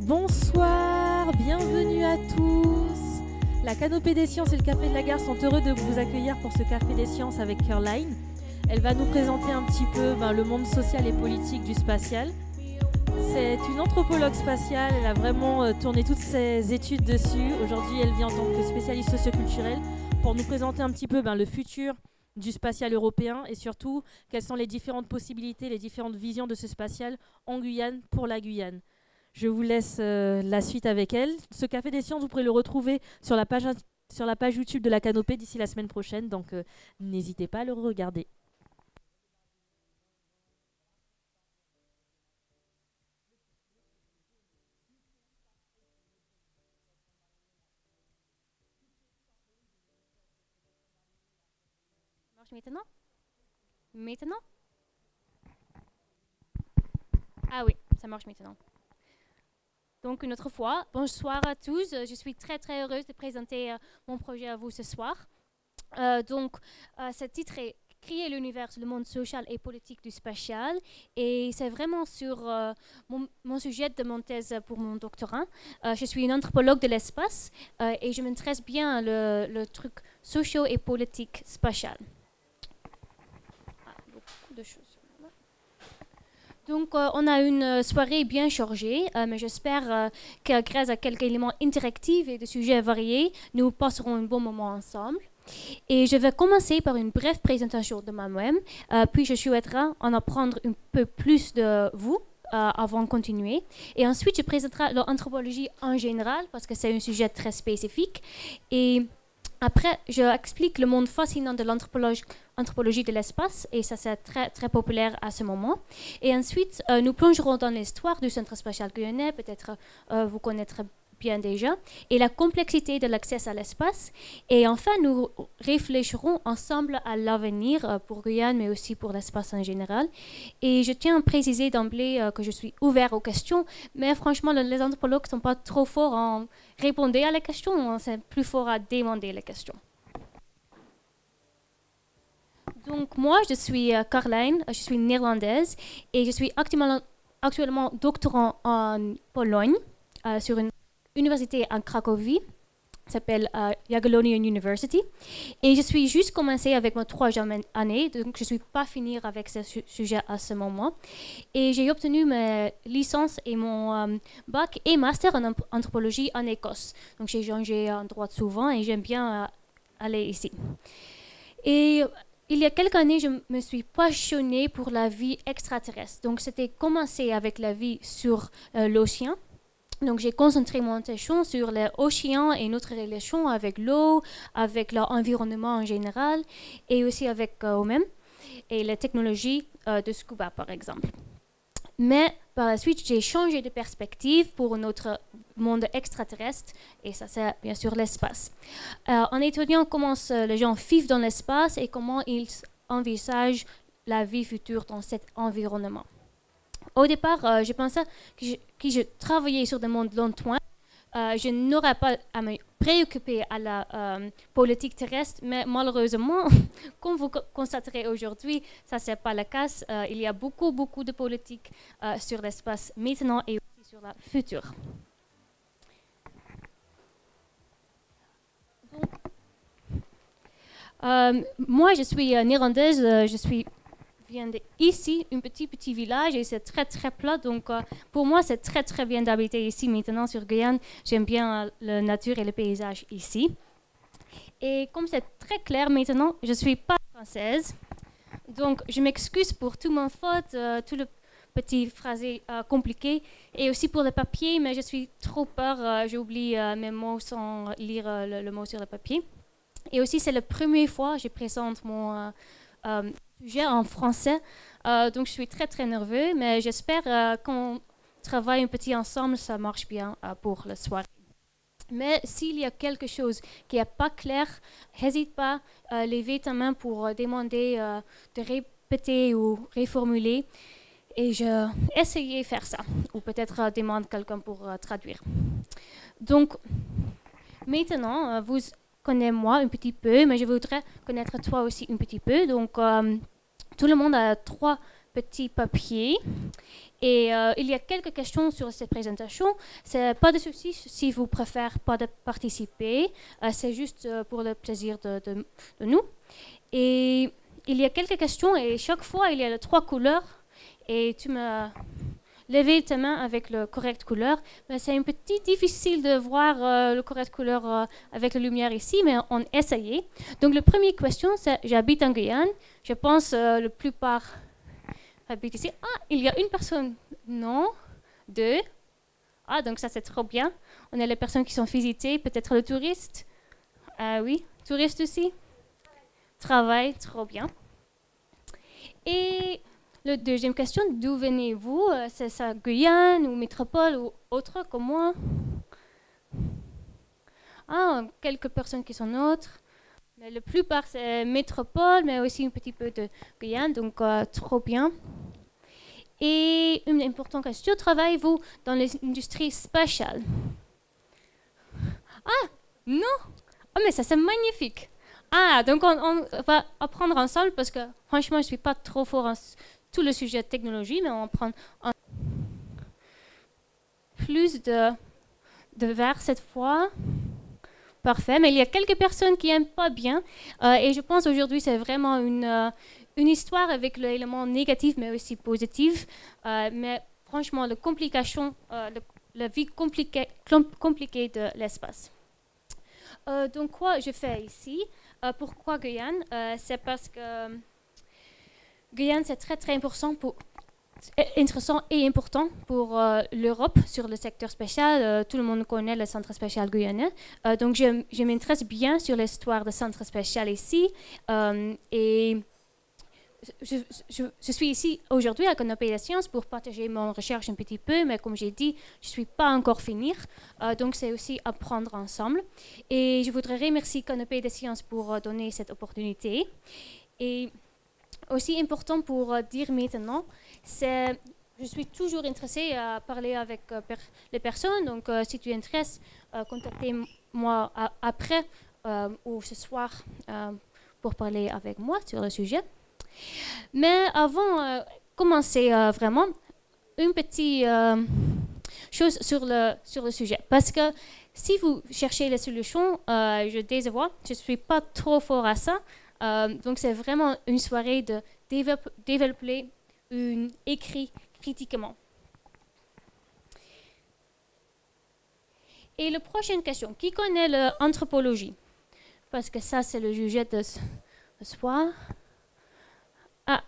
Bonsoir, bienvenue à tous. La Canopée des Sciences et le Café de la Gare sont heureux de vous accueillir pour ce Café des Sciences avec Caroline. Elle va nous présenter un petit peu le monde social et politique du spatial. C'est une anthropologue spatiale, elle a vraiment tourné toutes ses études dessus. Aujourd'hui, elle vient en tant que spécialiste socioculturelle pour nous présenter un petit peu le futur du spatial européen et surtout quelles sont les différentes possibilités, les différentes visions de ce spatial en Guyane pour la Guyane. Je vous laisse la suite avec elle. Ce Café des Sciences, vous pourrez le retrouver sur la page YouTube de la Canopée d'ici la semaine prochaine, donc n'hésitez pas à le regarder. Ça marche maintenant? Maintenant? Ah oui, ça marche maintenant. Donc une autre fois, bonsoir à tous. Je suis très très heureuse de présenter mon projet à vous ce soir. Ce titre est Créer l'univers, le monde social et politique du spatial. Et c'est vraiment sur mon sujet de mon thèse pour mon doctorat. Je suis une anthropologue de l'espace et je m'intéresse bien le truc socio et politique spatial. Beaucoup de choses. Donc, on a une soirée bien chargée, mais j'espère que grâce à quelques éléments interactifs et de sujets variés, nous passerons un bon moment ensemble. Et je vais commencer par une brève présentation de moi-même, puis je souhaiterais en apprendre un peu plus de vous avant de continuer. Et ensuite, je présenterai l'anthropologie en général, parce que c'est un sujet très spécifique. Et après, je explique le monde fascinant de l'anthropologie de l'espace, et ça c'est très, très populaire à ce moment. Et ensuite, nous plongerons dans l'histoire du Centre spatial guyanais, peut-être vous connaîtrez bien déjà, et la complexité de l'accès à l'espace. Et enfin, nous réfléchirons ensemble à l'avenir pour Guyane, mais aussi pour l'espace en général. Et je tiens à préciser d'emblée que je suis ouvert aux questions, mais franchement, les anthropologues ne sont pas trop forts en répondre à les questions, c'est plus fort à demander les questions. Donc moi, je suis Caroline, je suis néerlandaise, et je suis actuellement doctorant en Pologne, sur une université en Cracovie, s'appelle Jagiellonian University. Et je suis juste commencé avec ma 3e année, donc je ne suis pas finie avec ce sujet à ce moment. Et j'ai obtenu ma licence et mon bac et master en anthropologie en Écosse. Donc j'ai changé d'endroit souvent et j'aime bien aller ici. Et il y a quelques années, je me suis passionnée pour la vie extraterrestre. Donc c'était commencé avec la vie sur l'océan. Donc, j'ai concentré mon attention sur l'océan et notre relation avec l'eau, avec l'environnement en général, et aussi avec eux-mêmes, et les technologies de scuba, par exemple. Mais par la suite, j'ai changé de perspective pour notre monde extraterrestre, et ça, c'est bien sûr l'espace. En étudiant comment les gens vivent dans l'espace et comment ils envisagent la vie future dans cet environnement. Au départ, je pensais que je travaillais sur des mondes lointains. Je n'aurais pas à me préoccuper à la politique terrestre, mais malheureusement, comme vous constaterez aujourd'hui, ça n'est pas le cas. Il y a beaucoup de politique sur l'espace maintenant et aussi sur le futur. Moi, je suis néerlandaise, viens d'ici, un petit village, et c'est très très plat, donc pour moi c'est très bien d'habiter ici maintenant sur Guyane. J'aime bien la nature et le paysage ici. Et comme c'est très clair maintenant, je ne suis pas française, donc je m'excuse pour tout mon faute, tout le petit phrasé compliqué, et aussi pour le papier, mais je suis trop peur, j'oublie mes mots sans lire le mot sur le papier. Et aussi c'est la première fois que je présente mon sujet en français, donc je suis très nerveux, mais j'espère qu'on travaille un petit ensemble, ça marche bien pour la soirée. Mais s'il y a quelque chose qui n'est pas clair, n'hésite pas à lever ta main pour demander de répéter ou reformuler, et je vais essayer de faire ça, ou peut-être demander quelqu'un pour traduire. Donc maintenant, vous connaissez moi un petit peu, mais je voudrais connaître toi aussi un petit peu, donc tout le monde a 3 petit papier. Et il y a quelques questions sur cette présentation. C'est pas de souci si vous préférez pas de participer. C'est juste pour le plaisir de nous. Et il y a quelques questions et chaque fois il y a les 3 couleurs. Et tu m'as levé ta main avec la correcte couleur. Mais c'est un petit difficile de voir la correcte couleur avec la lumière ici, mais on essayait. Donc la première question, c'est j'habite en Guyane. Je pense la plupart habite ici. Ah, il y a une personne. Non. 2. Ah, donc ça, c'est trop bien. On a les personnes qui sont visitées, peut-être le touriste. Ah oui, touriste aussi. Travail, trop bien. Et la deuxième question, d'où venez-vous? C'est ça, Guyane ou métropole ou autre comme moi? Ah, quelques personnes qui sont neutres. Mais la plupart, c'est métropole, mais aussi un petit peu de Guyane, donc trop bien. Et une importante question, travaillez-vous dans l'industrie spatiale? Ah, non! Oh, mais ça, c'est magnifique! Ah, donc on va apprendre ensemble, parce que franchement, je ne suis pas trop fort en tout le sujet de technologie, mais on va prendre plus de verre cette fois. Parfait, mais il y a quelques personnes qui n'aiment pas bien, et je pense aujourd'hui c'est vraiment une histoire avec l'élément négatif, mais aussi positif. Mais franchement, la complication, la vie compliquée de l'espace. Donc, quoi je fais ici? Pourquoi Guyane? C'est parce que Guyane, c'est très, très intéressant et important pour l'Europe sur le secteur spatial. Tout le monde connaît le centre spatial guyanais. Donc, je m'intéresse bien sur l'histoire du centre spatial ici. Et je suis ici aujourd'hui à Canopée des Sciences pour partager mon recherche un petit peu, mais comme j'ai dit, je ne suis pas encore finie. Donc, c'est aussi apprendre ensemble. Et je voudrais remercier Canopée des Sciences pour donner cette opportunité. Et aussi important pour dire maintenant, c'est je suis toujours intéressée à parler avec les personnes. Donc, si tu es intéressé, contactez-moi après ou ce soir pour parler avec moi sur le sujet. Mais avant de commencer vraiment, une petite chose sur le sujet. Parce que si vous cherchez les solutions, je décevois, je ne suis pas trop fort à ça. Donc, c'est vraiment une soirée de développer un écrit critiquement. Et la prochaine question, qui connaît l'anthropologie? Parce que ça, c'est le sujet de ce soir. Ah,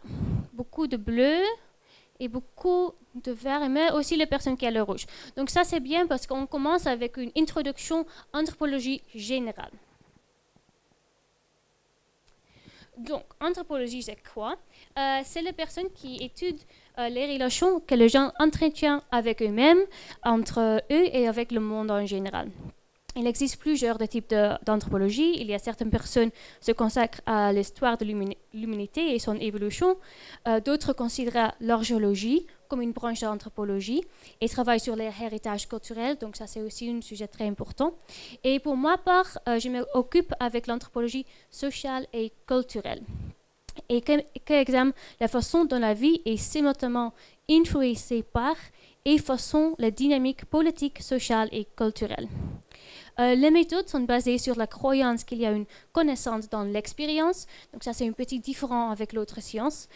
beaucoup de bleu et beaucoup de vert, mais aussi les personnes qui ont le rouge. Donc ça, c'est bien parce qu'on commence avec une introduction anthropologie générale. Donc, anthropologie, c'est quoi? C'est les personnes qui étudient les relations que les gens entretiennent avec eux-mêmes, entre eux et avec le monde en général. Il existe plusieurs types d'anthropologie. Il y a certaines personnes qui se consacrent à l'histoire de l'humanité et son évolution. D'autres considèrent l'archéologie comme une branche d'anthropologie et travaillent sur les héritages culturels. Donc ça, c'est aussi un sujet très important. Et pour ma part, je m'occupe avec l'anthropologie sociale et culturelle. Et qui examine la façon dont la vie est simultanément influencée par et façon la dynamique politique, sociale et culturelle. Les méthodes sont basées sur la croyance qu'il y a une connaissance dans l'expérience. Donc ça, c'est un petit différent avec l'autre science.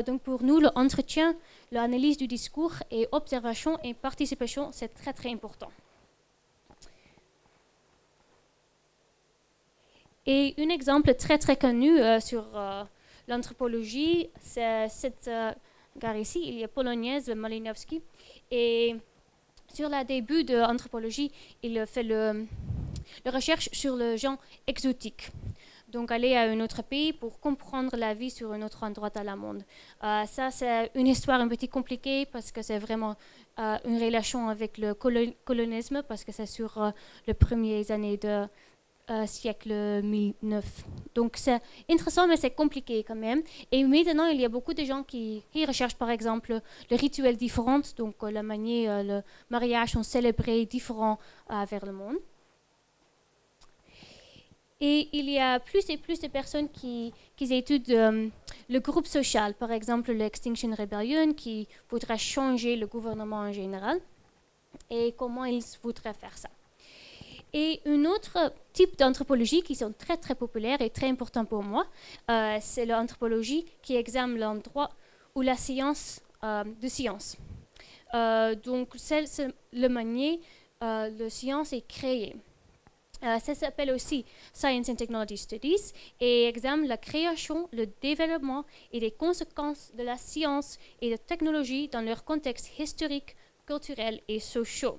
Donc pour nous, l'entretien, l'analyse du discours et observation et participation, c'est très, très important. Et un exemple très, très connu sur l'anthropologie, c'est cette gare ici, il y a polonaise, Malinowski. Et sur le début de l'anthropologie, il fait la recherche sur le genre exotique. Donc, aller à un autre pays pour comprendre la vie sur un autre endroit dans le monde. Ça, c'est une histoire un petit compliquée parce que c'est vraiment une relation avec le colonisme, parce que c'est sur les premières années du siècle 1009. Donc, c'est intéressant, mais c'est compliqué quand même. Et maintenant, il y a beaucoup de gens qui recherchent, par exemple, les rituels différents, donc la manière, le mariage sont célébrés différents vers le monde. Et il y a plus et plus de personnes qui étudient le groupe social, par exemple l'Extinction Rebellion, qui voudrait changer le gouvernement en général, et comment ils voudraient faire ça. Et un autre type d'anthropologie qui sont très très populaires et très importants pour moi, c'est l'anthropologie qui examine l'endroit où la science de science. Donc c'est le manier la science est créée. Ça s'appelle aussi Science and Technology Studies et examine la création, le développement et les conséquences de la science et de la technologie dans leur contexte historique, culturel et social.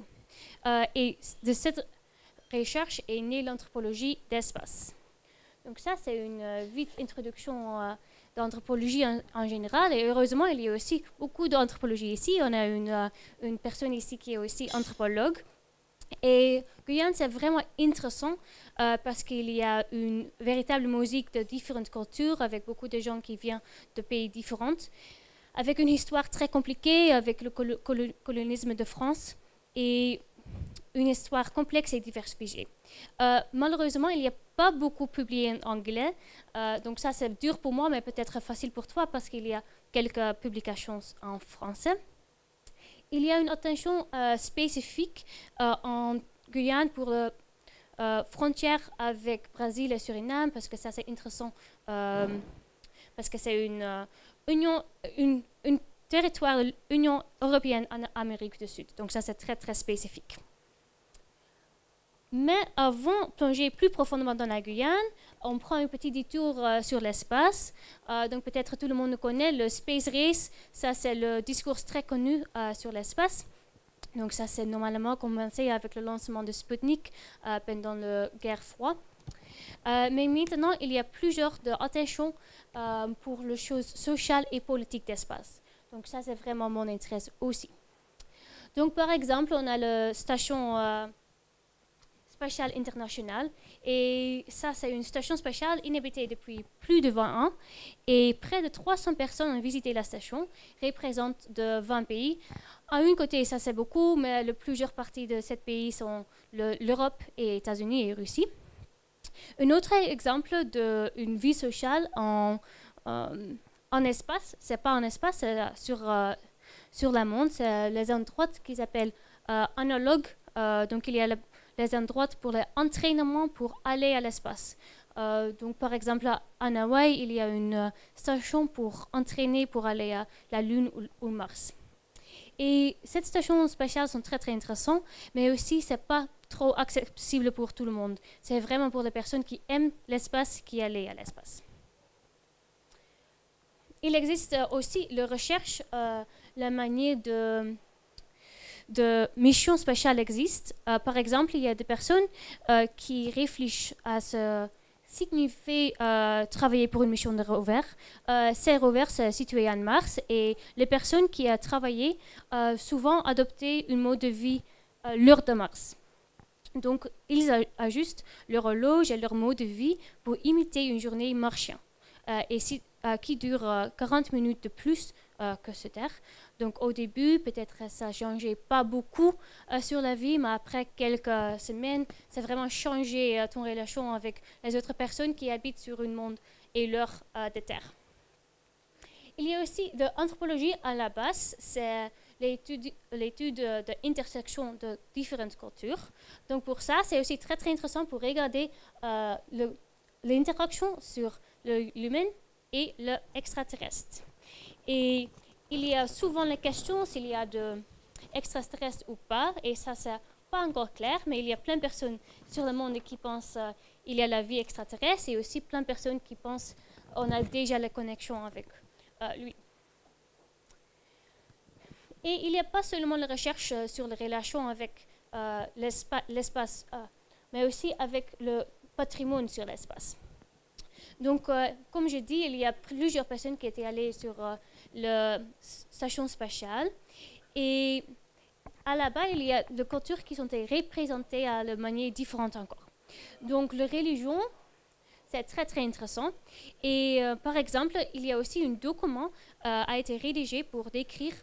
Et de cette recherche est née l'anthropologie d'espace. Donc ça, c'est une vite introduction d'anthropologie en général. Et heureusement, il y a aussi beaucoup d'anthropologie ici. On a une personne ici qui est aussi anthropologue. Et Guyane, c'est vraiment intéressant parce qu'il y a une véritable musique de différentes cultures avec beaucoup de gens qui viennent de pays différents, avec une histoire très compliquée avec le colonisme de France et une histoire complexe et diversifiée. Malheureusement, il n'y a pas beaucoup publié en anglais, donc ça c'est dur pour moi, mais peut-être facile pour toi parce qu'il y a quelques publications en français. Il y a une attention spécifique en Guyane pour la frontière avec Brésil et Suriname, parce que ça c'est intéressant, parce que c'est une territoire de l'Union européenne en Amérique du Sud. Donc ça c'est très très spécifique. Mais avant de plonger plus profondément dans la Guyane, on prend un petit détour sur l'espace. Donc peut-être tout le monde connaît le Space Race. Ça, c'est le discours très connu sur l'espace. Donc ça, c'est normalement commencé avec le lancement de Sputnik pendant la guerre froide. Mais maintenant, il y a plusieurs attentions pour les choses sociales et politiques d'espace. Donc ça, c'est vraiment mon intérêt aussi. Donc par exemple, on a la station spatiale internationale. Et ça, c'est une station spatiale inhabitée depuis plus de 20 ans. Et près de 300 personnes ont visité la station, représentent de 20 pays. À un côté, ça c'est beaucoup, mais la plusieurs parties de ces pays sont l'Europe et les États-Unis et Russie. Un autre exemple d'une vie sociale en espace, c'est pas en espace, c'est sur la monde, c'est les endroits qui s'appellent analogues. Donc il y a les endroits pour l'entraînement pour aller à l'espace. Donc, par exemple, à Hawaï, il y a une station pour entraîner pour aller à la Lune ou Mars. Et cette station spatiale sont très, très intéressantes, mais aussi, ce n'est pas trop accessible pour tout le monde. C'est vraiment pour les personnes qui aiment l'espace qui allent à l'espace. Il existe aussi la recherche, la manière de missions spatiales existent. Par exemple, il y a des personnes qui réfléchissent à ce signifie travailler pour une mission de rover. Ces rovers sont situés en Mars et les personnes qui ont travaillé souvent adopté un mode de vie l'heure de Mars. Donc, ils ajustent leur horloge et leur mode de vie pour imiter une journée martienne qui dure 40 minutes de plus que sur Terre. Donc au début, peut-être ça ne changeait pas beaucoup sur la vie, mais après quelques semaines, ça a vraiment changé ton relation avec les autres personnes qui habitent sur un monde et l'heure de Terre. Il y a aussi de l'anthropologie à la base, c'est l'étude de l'intersection de différentes cultures. Donc pour ça, c'est aussi très très intéressant pour regarder l'interaction sur l'humain et l'extraterrestre. Et il y a souvent la question s'il y a de extraterrestres ou pas, et ça, c'est pas encore clair, mais il y a plein de personnes sur le monde qui pensent qu'il y a la vie extraterrestre, et aussi plein de personnes qui pensent qu'on a déjà la connexion avec lui. Et il n'y a pas seulement la recherche sur les relations avec l'espace, mais aussi avec le patrimoine sur l'espace. Donc, comme je dis, il y a plusieurs personnes qui étaient allées sur la station spatiale. Et là-bas, il y a des cultures qui sont représentées à de manière différente encore. Donc, la religion, c'est très, très intéressant. Et par exemple, il y a aussi un document qui a été rédigé pour décrire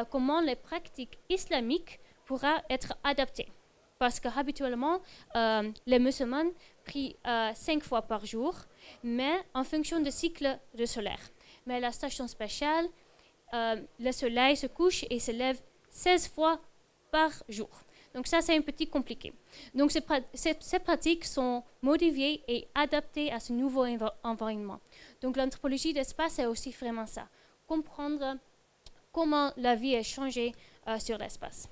comment les pratiques islamiques pourraient être adaptées. Parce qu'habituellement, les musulmans prient 5 fois par jour, mais en fonction du cycle solaire. mais à la station spatiale, le soleil se couche et se lève 16 fois par jour. Donc ça, c'est un petit compliqué. Donc ces pratiques sont modifiées et adaptées à ce nouveau environnement. Donc l'anthropologie d'espace, c'est aussi vraiment ça. Comprendre comment la vie a changé sur l'espace.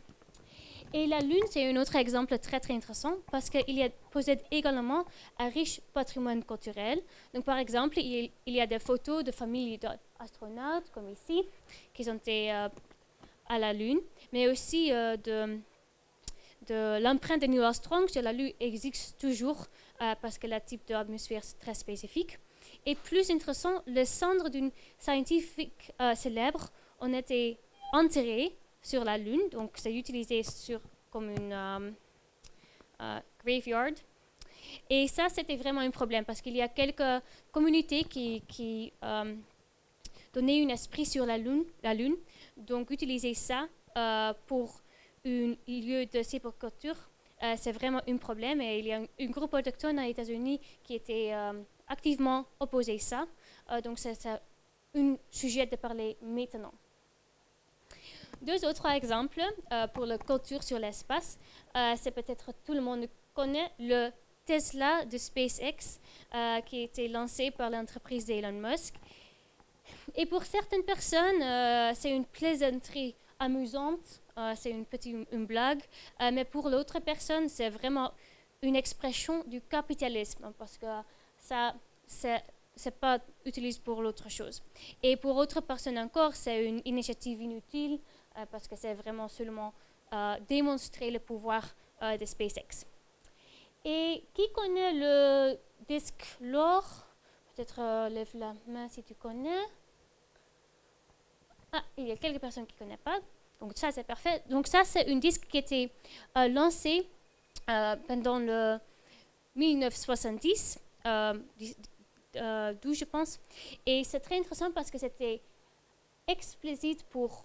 Et la Lune, c'est un autre exemple très, très intéressant parce qu'il possède également un riche patrimoine culturel. Donc, par exemple, il y a des photos de familles d'astronautes, comme ici, qui ont été à la Lune, mais aussi de l'empreinte de Neil Armstrong sur la Lune existe toujours parce que le type d'atmosphère est très spécifique. Et plus intéressant, les cendres d'une scientifique célèbre ont été enterrées sur la Lune, donc c'est utilisé comme une graveyard. Et ça, c'était vraiment un problème parce qu'il y a quelques communautés qui donnaient un esprit sur la Lune. Donc, utiliser ça pour un lieu de sépulture, c'est vraiment un problème. Et il y a un groupe autochtone aux États-Unis qui était activement opposé à ça. Donc, c'est un sujet de parler maintenant. Deux autres exemples pour la culture sur l'espace. C'est peut-être tout le monde connaît le Tesla de SpaceX qui a été lancé par l'entreprise d'Elon Musk. Et pour certaines personnes, c'est une plaisanterie amusante, c'est une blague, mais pour l'autre personne, c'est vraiment une expression du capitalisme parce que ça, c'est pas utilisé pour l'autre chose. Et pour autres personnes encore, c'est une initiative inutile parce que c'est vraiment seulement démontrer le pouvoir de SpaceX. Et qui connaît le disque LOR? Peut-être lève la main si tu connais. Ah, il y a quelques personnes qui ne connaissent pas. Donc ça, c'est parfait. Donc ça, c'est un disque qui a été lancé pendant le 1970, 12, je pense. Et c'est très intéressant parce que c'était explicite pour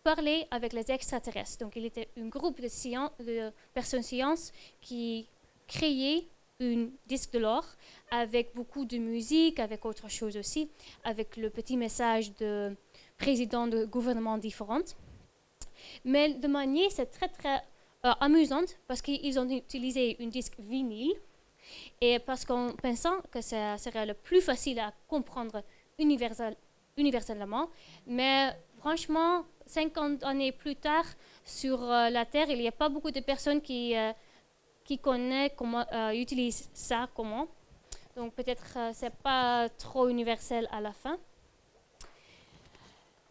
parler avec les extraterrestres. Donc, il était un groupe de personnes sciences qui créaient un disque de l'or avec beaucoup de musique, avec autre chose aussi, avec le petit message de présidents de gouvernements différents. Mais de manière, c'est très, très amusante parce qu'ils ont utilisé un disque vinyle et parce qu'en pensant que ça serait le plus facile à comprendre universellement, mais franchement, 50 années plus tard, sur la Terre, il n'y a pas beaucoup de personnes qui connaissent comment utiliser ça, comment. Donc peut-être ce n'est pas trop universel à la fin.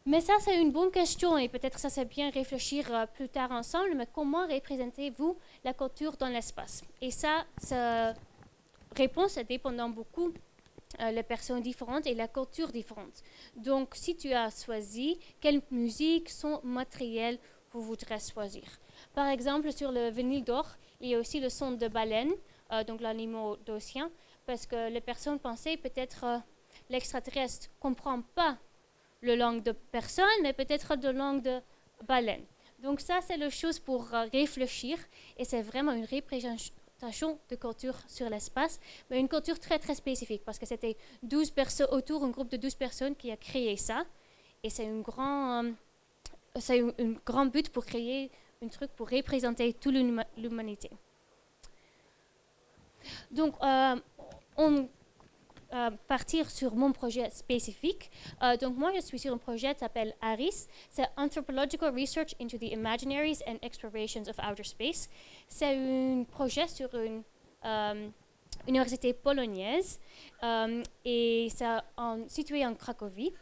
Mais ça, c'est une bonne question et peut-être ça, c'est bien réfléchir plus tard ensemble, mais comment représentez-vous la culture dans l'espace? Et ça, cette réponse est dépendant beaucoup les personnes différentes et la culture différente. Donc, si tu as choisi, quelle musique, son matériel vous voudrez choisir? Par exemple, sur le vinyle d'or, il y a aussi le son de baleine, donc l'animal d'océan, parce que les personnes pensaient peut-être l'extraterrestre ne comprend pas la langue de personne, mais peut-être la langue de baleine. Donc ça, c'est la chose pour réfléchir, et c'est vraiment une représentation de culture sur l'espace, mais une culture très, très spécifique, parce que c'était 12 personnes autour, un groupe de 12 personnes qui a créé ça, et c'est un grand but pour créer un truc pour représenter toute l'humanité. Donc, on partir sur mon projet spécifique. Donc moi, je suis sur un projet qui s'appelle ARIS. C'est Anthropological Research into the Imaginaries and Explorations of Outer Space. C'est un projet sur une université polonaise et c'est situé en Cracovie.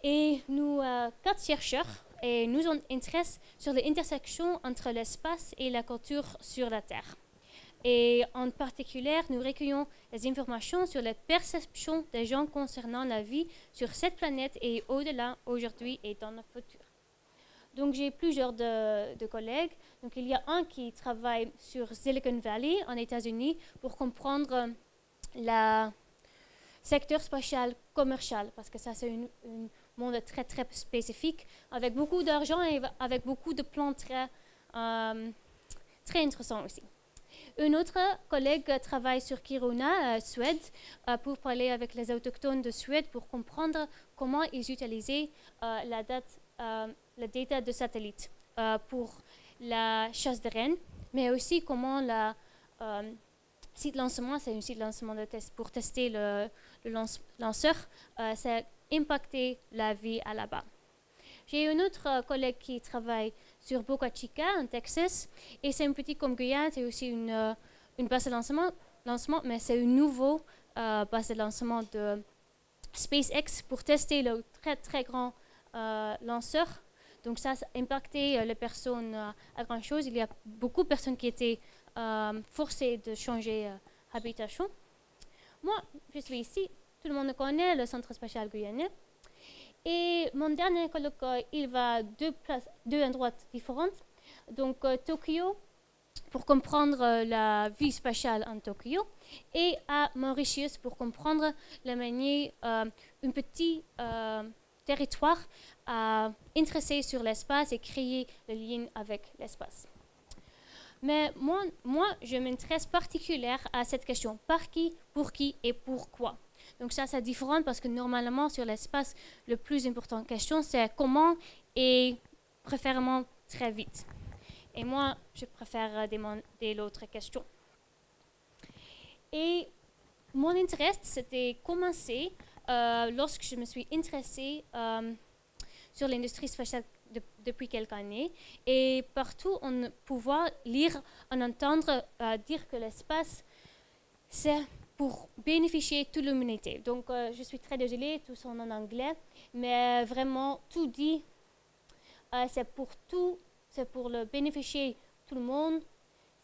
Et nous, 4 chercheurs, et nous intéressons sur l'intersection entre l'espace et la culture sur la Terre. Et en particulier, nous recueillons des informations sur les perceptions des gens concernant la vie sur cette planète et au-delà, aujourd'hui et dans le futur. Donc, j'ai plusieurs de collègues. Donc, il y a un qui travaille sur Silicon Valley, en États-Unis, pour comprendre le secteur spatial commercial, parce que ça, c'est un monde très, très spécifique, avec beaucoup d'argent et avec beaucoup de plans très, très intéressants aussi. Un autre collègue travaille sur Kiruna, Suède, pour parler avec les autochtones de Suède pour comprendre comment ils utilisaient la data de satellite pour la chasse de rennes, mais aussi comment le site lancement, c'est un site lancement de test pour tester le lanceur, ça a impacté la vie à là-bas. J'ai un autre collègue qui travaille sur Boca Chica, en Texas, et c'est un petit comme Guyane, c'est aussi une base de lancement, mais c'est une nouvelle base de lancement de SpaceX pour tester le très très grand lanceur. Donc ça a impacté les personnes à grand chose. Il y a beaucoup de personnes qui étaient forcées de changer habitation. Moi, je suis ici, tout le monde connaît le Centre spatial guyanais. Et mon dernier colloque, il va à deux endroits différents. Donc Tokyo, pour comprendre la vie spatiale en Tokyo, et à Mauritius pour comprendre la manière, un petit territoire intéressé sur l'espace et créer le lien avec l'espace. Mais moi, je m'intéresse particulièrement à cette question. Par qui, pour qui et pourquoi? Donc ça, c'est différent parce que normalement, sur l'espace, le plus important question, c'est comment et préférément très vite. Et moi, je préfère demander l'autre question. Et mon intérêt, c'était commencé lorsque je me suis intéressée sur l'industrie spatiale depuis quelques années. Et partout, on pouvait lire, on entendre dire que l'espace, c'est pour bénéficier de toute l'humanité. Donc, je suis très désolée, tout ça en anglais, mais vraiment, tout dit, c'est pour tout, c'est pour le bénéficier tout le monde,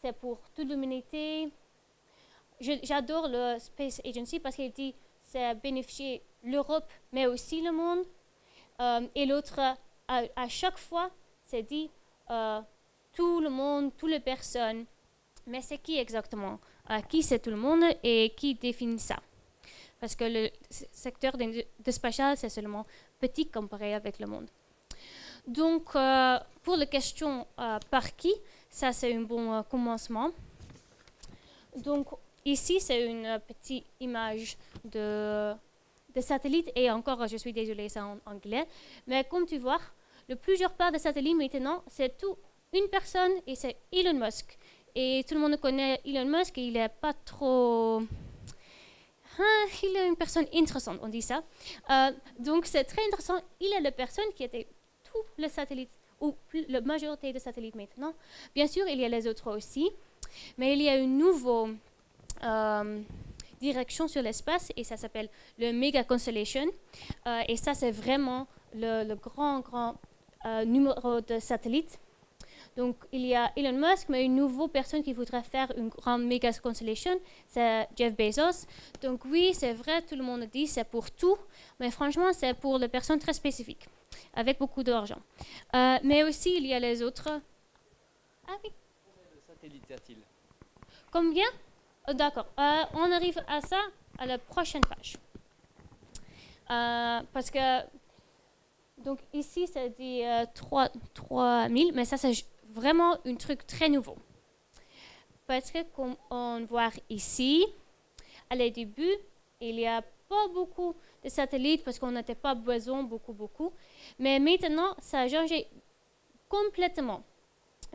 c'est pour toute l'humanité. J'adore le Space Agency parce qu'il dit c'est bénéficier l'Europe, mais aussi le monde. Et l'autre, à chaque fois, c'est dit tout le monde, toutes les personnes. Mais c'est qui exactement? Qui c'est tout le monde et qui définit ça? Parce que le secteur de spatial, c'est seulement petit comparé avec le monde. Donc, pour la question par qui, ça c'est un bon commencement. Donc, ici, c'est une petite image de satellite, et encore, je suis désolée, c'est en anglais. Mais comme tu vois, le plusieurs parts de satellites maintenant, c'est tout une personne, et c'est Elon Musk. Et tout le monde connaît Elon Musk, et il n'est pas trop... il est une personne intéressante, on dit ça. Donc, c'est très intéressant. Il est la personne qui était tous les satellites, ou la majorité des satellites maintenant. Bien sûr, il y a les autres aussi, mais il y a une nouvelle direction sur l'espace, et ça s'appelle le Mega Constellation. Et ça, c'est vraiment le grand numéro de satellites. Donc, il y a Elon Musk, mais une nouvelle personne qui voudrait faire une grande Mega Constellation, c'est Jeff Bezos. Donc, oui, c'est vrai, tout le monde dit c'est pour tout, mais franchement, c'est pour les personnes très spécifiques, avec beaucoup d'argent. Mais aussi, il y a les autres. Ah oui. Combien de satellites y a-t-il? Combien? D'accord. On arrive à ça à la prochaine page. Parce que, donc ici, ça dit 3000, mais ça, c'est vraiment un truc très nouveau. Parce que, comme on voit ici, à le début, il n'y a pas beaucoup de satellites parce qu'on n'avait pas besoin beaucoup. Mais maintenant, ça a changé complètement.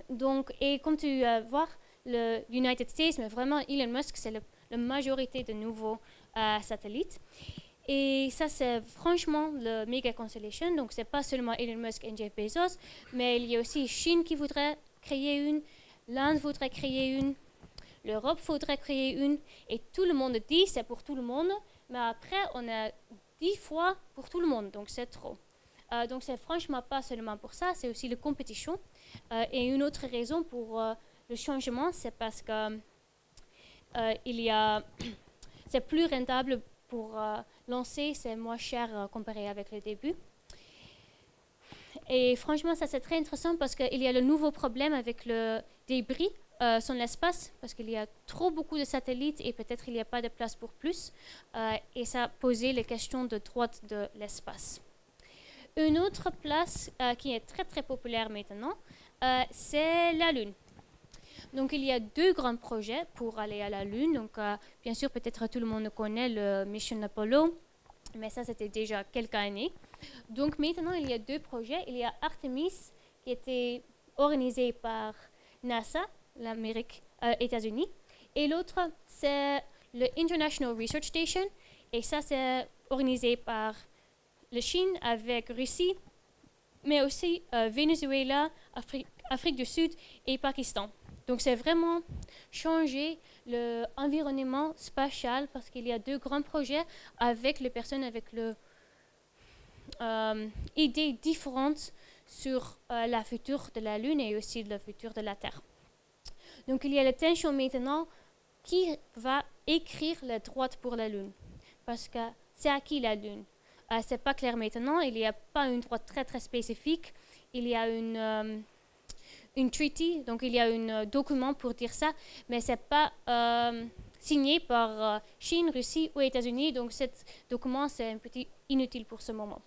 Donc, et comme tu vois, le United States, mais vraiment Elon Musk, c'est la majorité de nouveaux satellites. Et ça, c'est franchement le Mega Constellation. Donc, ce n'est pas seulement Elon Musk et Jeff Bezos, mais il y a aussi Chine qui voudrait créer une, l'Inde voudrait créer une, l'Europe voudrait créer une, et tout le monde dit c'est pour tout le monde, mais après, on a 10 fois pour tout le monde, donc c'est trop. Donc, c'est franchement pas seulement pour ça, c'est aussi la compétition. Et une autre raison pour le changement, c'est parce que c'est plus rentable pour lancer, c'est moins cher comparé avec le début. Et franchement, ça c'est très intéressant parce qu'il y a le nouveau problème avec le débris sur l'espace, parce qu'il y a trop beaucoup de satellites et peut-être il n'y a pas de place pour plus. Et ça a posé les questions de droit de l'espace. Une autre place qui est très très populaire maintenant, c'est la Lune. Donc, il y a 2 grands projets pour aller à la Lune. Donc, bien sûr, peut-être tout le monde connaît le Mission Apollo, mais ça, c'était déjà quelques années. Donc, maintenant, il y a 2 projets. Il y a Artemis, qui était organisé par NASA, l'Amérique, États-Unis, et l'autre, c'est le International Research Station, et ça, c'est organisé par la Chine avec Russie, mais aussi Venezuela, Afrique du Sud et Pakistan. Donc, c'est vraiment changer l'environnement spatial parce qu'il y a 2 grands projets avec les personnes avec idées différentes sur la future de la Lune et aussi le futur de la Terre. Donc, il y a la tension maintenant qui va écrire la droite pour la Lune parce que c'est à qui la Lune? Ce n'est pas clair maintenant, il n'y a pas une droite très très spécifique, il y a une treaty, donc il y a un document pour dire ça, mais ce n'est pas signé par Chine, Russie ou États-Unis, donc ce document c'est un petit inutile pour ce moment.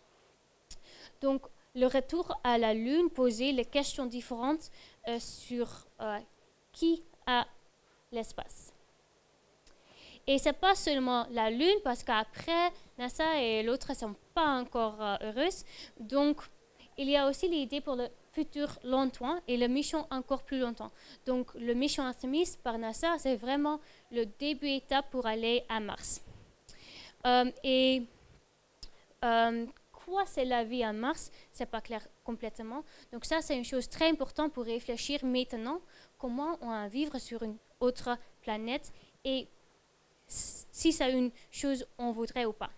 Donc le retour à la Lune posait les questions différentes sur qui a l'espace. Et ce n'est pas seulement la Lune, parce qu'après, NASA et l'autre ne sont pas encore heureuses. Donc, il y a aussi l'idée pour le futur longtemps et la mission encore plus longtemps. Donc, le mission Artemis par NASA, c'est vraiment le début étape pour aller à Mars. Quoi c'est la vie à Mars? Ce n'est pas clair complètement. Donc, ça, c'est une chose très importante pour réfléchir maintenant comment on va vivre sur une autre planète et si c'est une chose qu'on voudrait ou pas.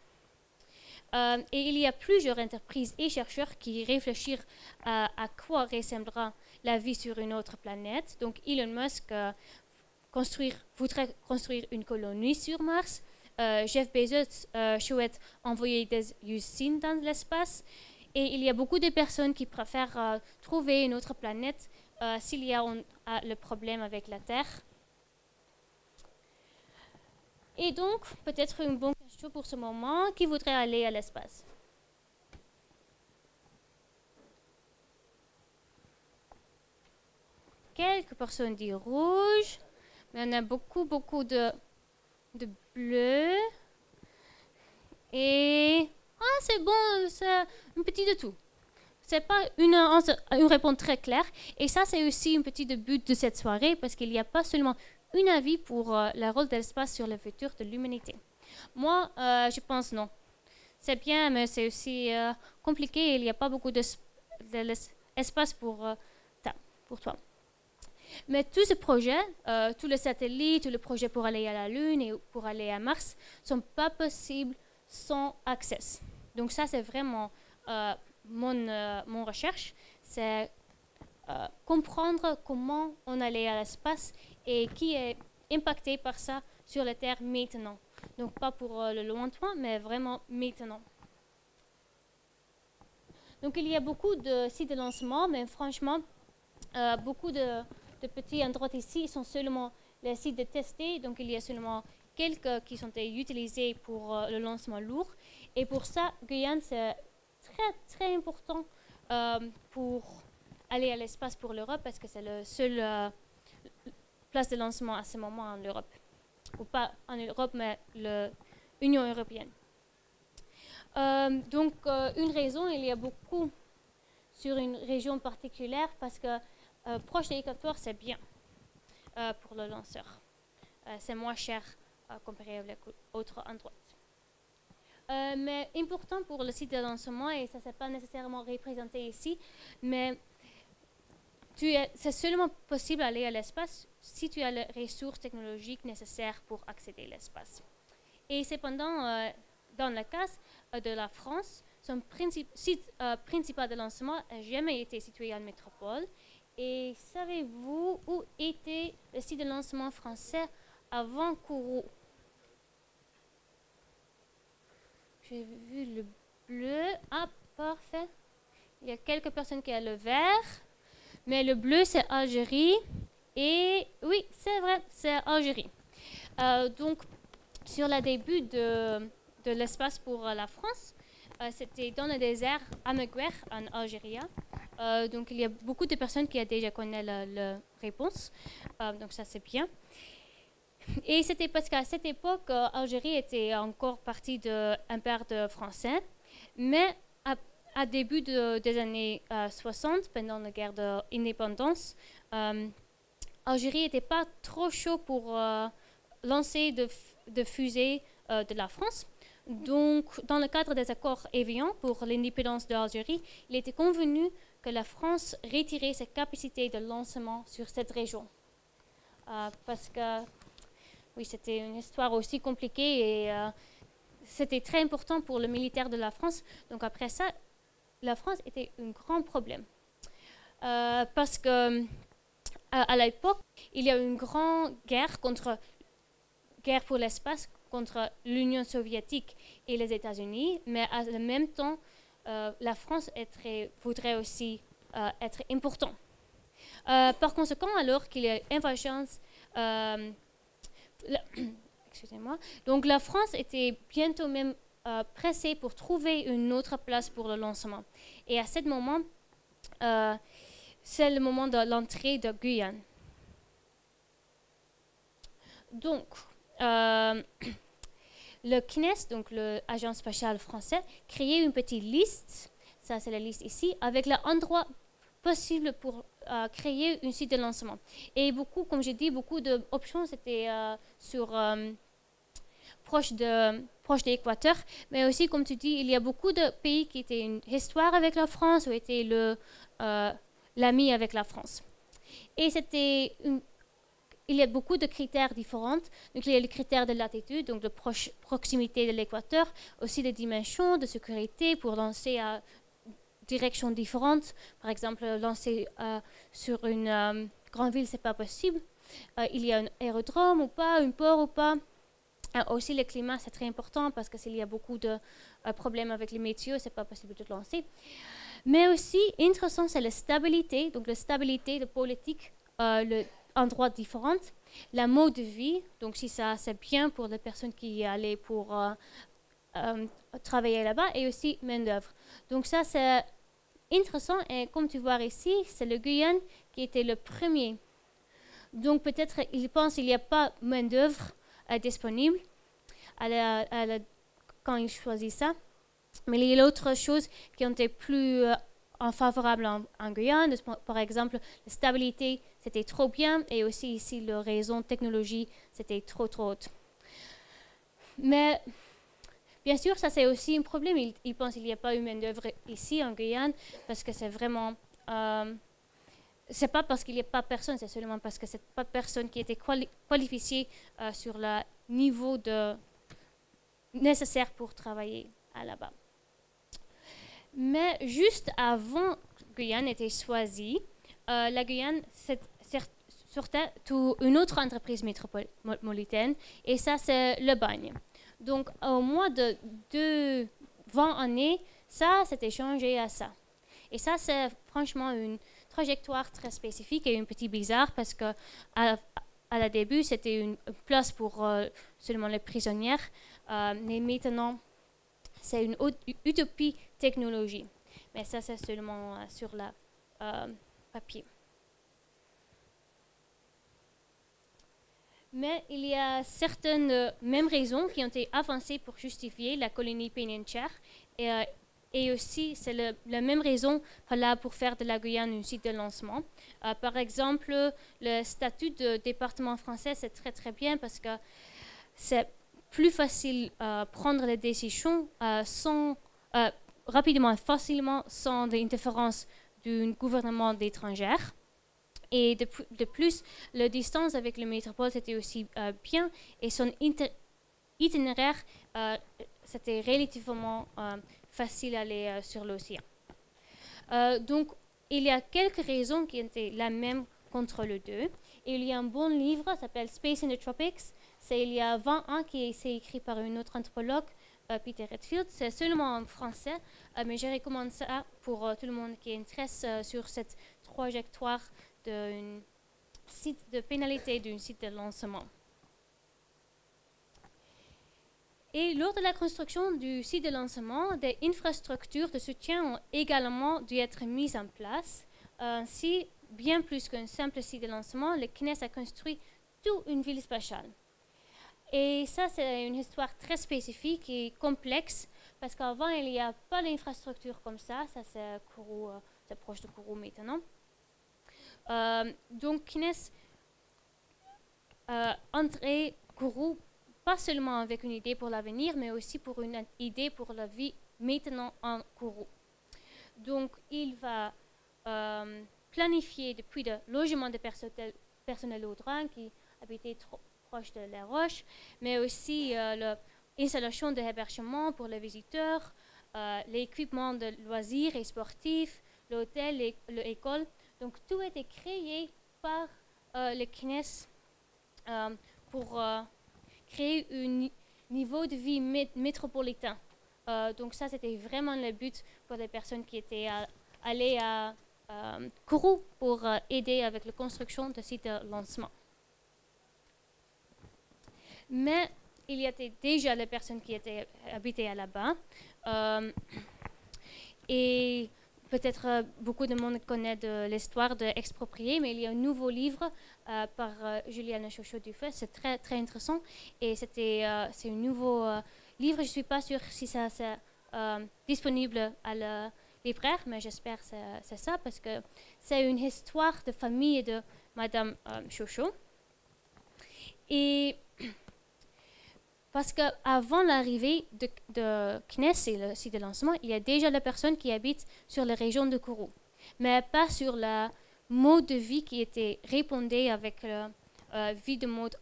Et il y a plusieurs entreprises et chercheurs qui réfléchissent à quoi ressemblera la vie sur une autre planète. Donc Elon Musk voudrait construire une colonie sur Mars. Jeff Bezos souhaite envoyer des usines dans l'espace. Et il y a beaucoup de personnes qui préfèrent trouver une autre planète s'il y a le problème avec la Terre. Et donc, peut-être une bonne question pour ce moment, qui voudrait aller à l'espace? Quelques personnes disent rouge, mais on a beaucoup de bleu. Et c'est bon, c'est un petit de tout. C'est pas une réponse très claire. Et ça, c'est aussi un petit but de cette soirée, parce qu'il n'y a pas seulement un avis pour le rôle de l'espace sur le futur de l'humanité. Moi, je pense non. C'est bien, mais c'est aussi compliqué. Il n'y a pas beaucoup d'espace pour toi. Mais tous ces projets, tous les satellites, tous les projets pour aller à la Lune et pour aller à Mars, ne sont pas possibles sans accès. Donc ça, c'est vraiment mon recherche. C'est comprendre comment on allait à l'espace et qui est impacté par ça sur la Terre maintenant. Donc pas pour le lointain, mais vraiment maintenant. Donc il y a beaucoup de sites de lancement, mais franchement, beaucoup de petits endroits ici sont seulement les sites de tester. Donc il y a seulement quelques qui sont utilisés pour le lancement lourd. Et pour ça, Guyane, c'est très très important pour aller à l'espace pour l'Europe, parce que c'est le seul place de lancement à ce moment en Europe. Ou pas en Europe, mais l'Union européenne. Donc, une raison, il y a beaucoup sur une région particulière, parce que proche de l'équateur, c'est bien pour le lanceur. C'est moins cher comparé avec d'autres endroits. Mais important pour le site de lancement, et ça ne s'est pas nécessairement représenté ici, mais c'est seulement possible d'aller à l'espace si tu as les ressources technologiques nécessaires pour accéder à l'espace. Et cependant, dans le cas de la France, son site principal de lancement n'a jamais été situé en métropole. Et savez-vous où était le site de lancement français avant Kourou? J'ai vu le bleu. Ah, parfait. Il y a quelques personnes qui ont le vert. Mais le bleu, c'est Algérie. Et oui, c'est vrai, c'est Algérie. Donc, sur le début de l'espace pour la France, c'était dans le désert Ameguer en Algérie. Donc, il y a beaucoup de personnes qui ont déjà connu la réponse. Donc, ça, c'est bien. Et c'était parce qu'à cette époque, Algérie était encore partie de l'Empire français. Mais à début des années 60, pendant la guerre d'indépendance, Algérie n'était pas trop chaud pour lancer de fusées de la France. Donc, dans le cadre des accords Évian pour l'indépendance de l'Algérie, il était convenu que la France retirait ses capacités de lancement sur cette région. Parce que, oui, c'était une histoire aussi compliquée et c'était très important pour le militaire de la France. Donc, après ça, la France était un grand problème. Parce que, à l'époque, il y a eu une grande guerre pour l'espace contre l'Union soviétique et les États-Unis, mais en même temps, la France voudrait aussi être important. Par conséquent, alors qu'il y a invasion, excusez-moi, donc la France était bientôt même pressée pour trouver une autre place pour le lancement. Et à ce moment, c'est le moment de l'entrée de Guyane. Donc, le CNES, donc l'Agence spatiale française, créait une petite liste, ça c'est la liste ici, avec l'endroit possible pour créer un site de lancement. Et beaucoup, comme j'ai dit, beaucoup d'options étaient proche de l'équateur, mais aussi, comme tu dis, il y a beaucoup de pays qui étaient une histoire avec la France ou étaient l'ami avec la France. Et il y a beaucoup de critères différents. Donc, il y a le critère de latitude, donc de proximité de l'équateur, aussi des dimensions de sécurité pour lancer à directions différentes. Par exemple, lancer sur une grande ville, ce n'est pas possible. Il y a un aérodrome ou pas, un port ou pas. Aussi, le climat, c'est très important parce que s'il y a beaucoup de problèmes avec les météos, ce n'est pas possible de lancer. Mais aussi, intéressant, c'est la stabilité. Donc, la stabilité de politique, endroits différents, la mode de vie, donc si ça c'est bien pour les personnes qui y allaient pour travailler là-bas, et aussi main d'œuvre. Donc ça c'est intéressant, et comme tu vois ici, c'est le Guyane qui était le premier. Donc peut-être ils pensent qu'il n'y a pas main d'œuvre disponible quand ils choisissent ça, mais il y a d'autres choses qui ont été plus favorables en Guyane. Par exemple, la stabilité, c'était trop bien, et aussi ici, le réseau technologie, c'était trop haute. Mais bien sûr, ça c'est aussi un problème. Ils pensent qu'il n'y a pas eu main-d'œuvre ici en Guyane, parce que c'est vraiment... c'est pas parce qu'il n'y a pas personne, c'est seulement parce que c'est pas personne qui était qualifiée sur le niveau nécessaire pour travailler là-bas. Mais juste avant Guyane était choisie, la Guyane sortait une autre entreprise métropolitaine, et ça c'est le bagne. Donc au moins de 20 années, ça s'était changé à ça. Et ça c'est franchement une trajectoire très spécifique et un petit bizarre, parce que à la début c'était une place pour seulement les prisonnières, mais maintenant c'est une utopie technologie. Mais ça c'est seulement sur le papier. Mais il y a certaines mêmes raisons qui ont été avancées pour justifier la colonie pénitentiaire, et aussi c'est la même raison pour faire de la Guyane un site de lancement. Par exemple, le statut de département français, c'est très très bien parce que c'est plus facile prendre les décisions rapidement et facilement, sans l'interférence d'un gouvernement étranger. Et de plus, la distance avec le métropole, c'était aussi bien, et son itinéraire, c'était relativement facile d'aller sur l'océan. Donc, il y a quelques raisons qui étaient la même contre le deux. Et il y a un bon livre, ça s'appelle Space in the Tropics. C'est il y a 20 ans qui a été écrit par un autre anthropologue, Peter Redfield. C'est seulement en français, mais je recommande ça pour tout le monde qui est intéressé sur cette trajectoire d'un site de pénalité, d'un site de lancement. Et lors de la construction du site de lancement, des infrastructures de soutien ont également dû être mises en place. Ainsi, bien plus qu'un simple site de lancement, le CNES a construit toute une ville spatiale. Et ça, c'est une histoire très spécifique et complexe, parce qu'avant, il n'y a pas d'infrastructure comme ça. Ça, c'est Kourou, c'est proche de Kourou maintenant. Donc, CNES entrait Kourou pas seulement avec une idée pour l'avenir, mais aussi pour une idée pour la vie maintenant en Kourou. Donc, il va planifier depuis le logement de personnel Audran qui habitait trop proche de la roche, mais aussi l'installation de hébergement pour les visiteurs, l'équipement de loisirs et sportifs, l'hôtel et l'école. Donc, tout a été créé par le CNES pour créer un niveau de vie métropolitain. Donc ça, c'était vraiment le but pour les personnes qui étaient allées à Kourou pour aider avec la construction de site de lancement. Mais il y avait déjà les personnes qui étaient habitées là-bas. Et peut-être beaucoup de monde connaît de l'histoire d'Exproprié, mais il y a un nouveau livre par Juliane Chauchot-Dufay. C'est très, très intéressant. Et c'est un nouveau livre. Je ne suis pas sûre si ça c'est disponible à la libraire, mais j'espère que c'est ça, parce que c'est une histoire de famille de Madame Chauchot. Et parce qu'avant l'arrivée de CNES et le site de lancement, il y a déjà des personnes qui habitent sur la région de Kourou, mais pas sur le mode de vie qui était répondait avec la vie de mode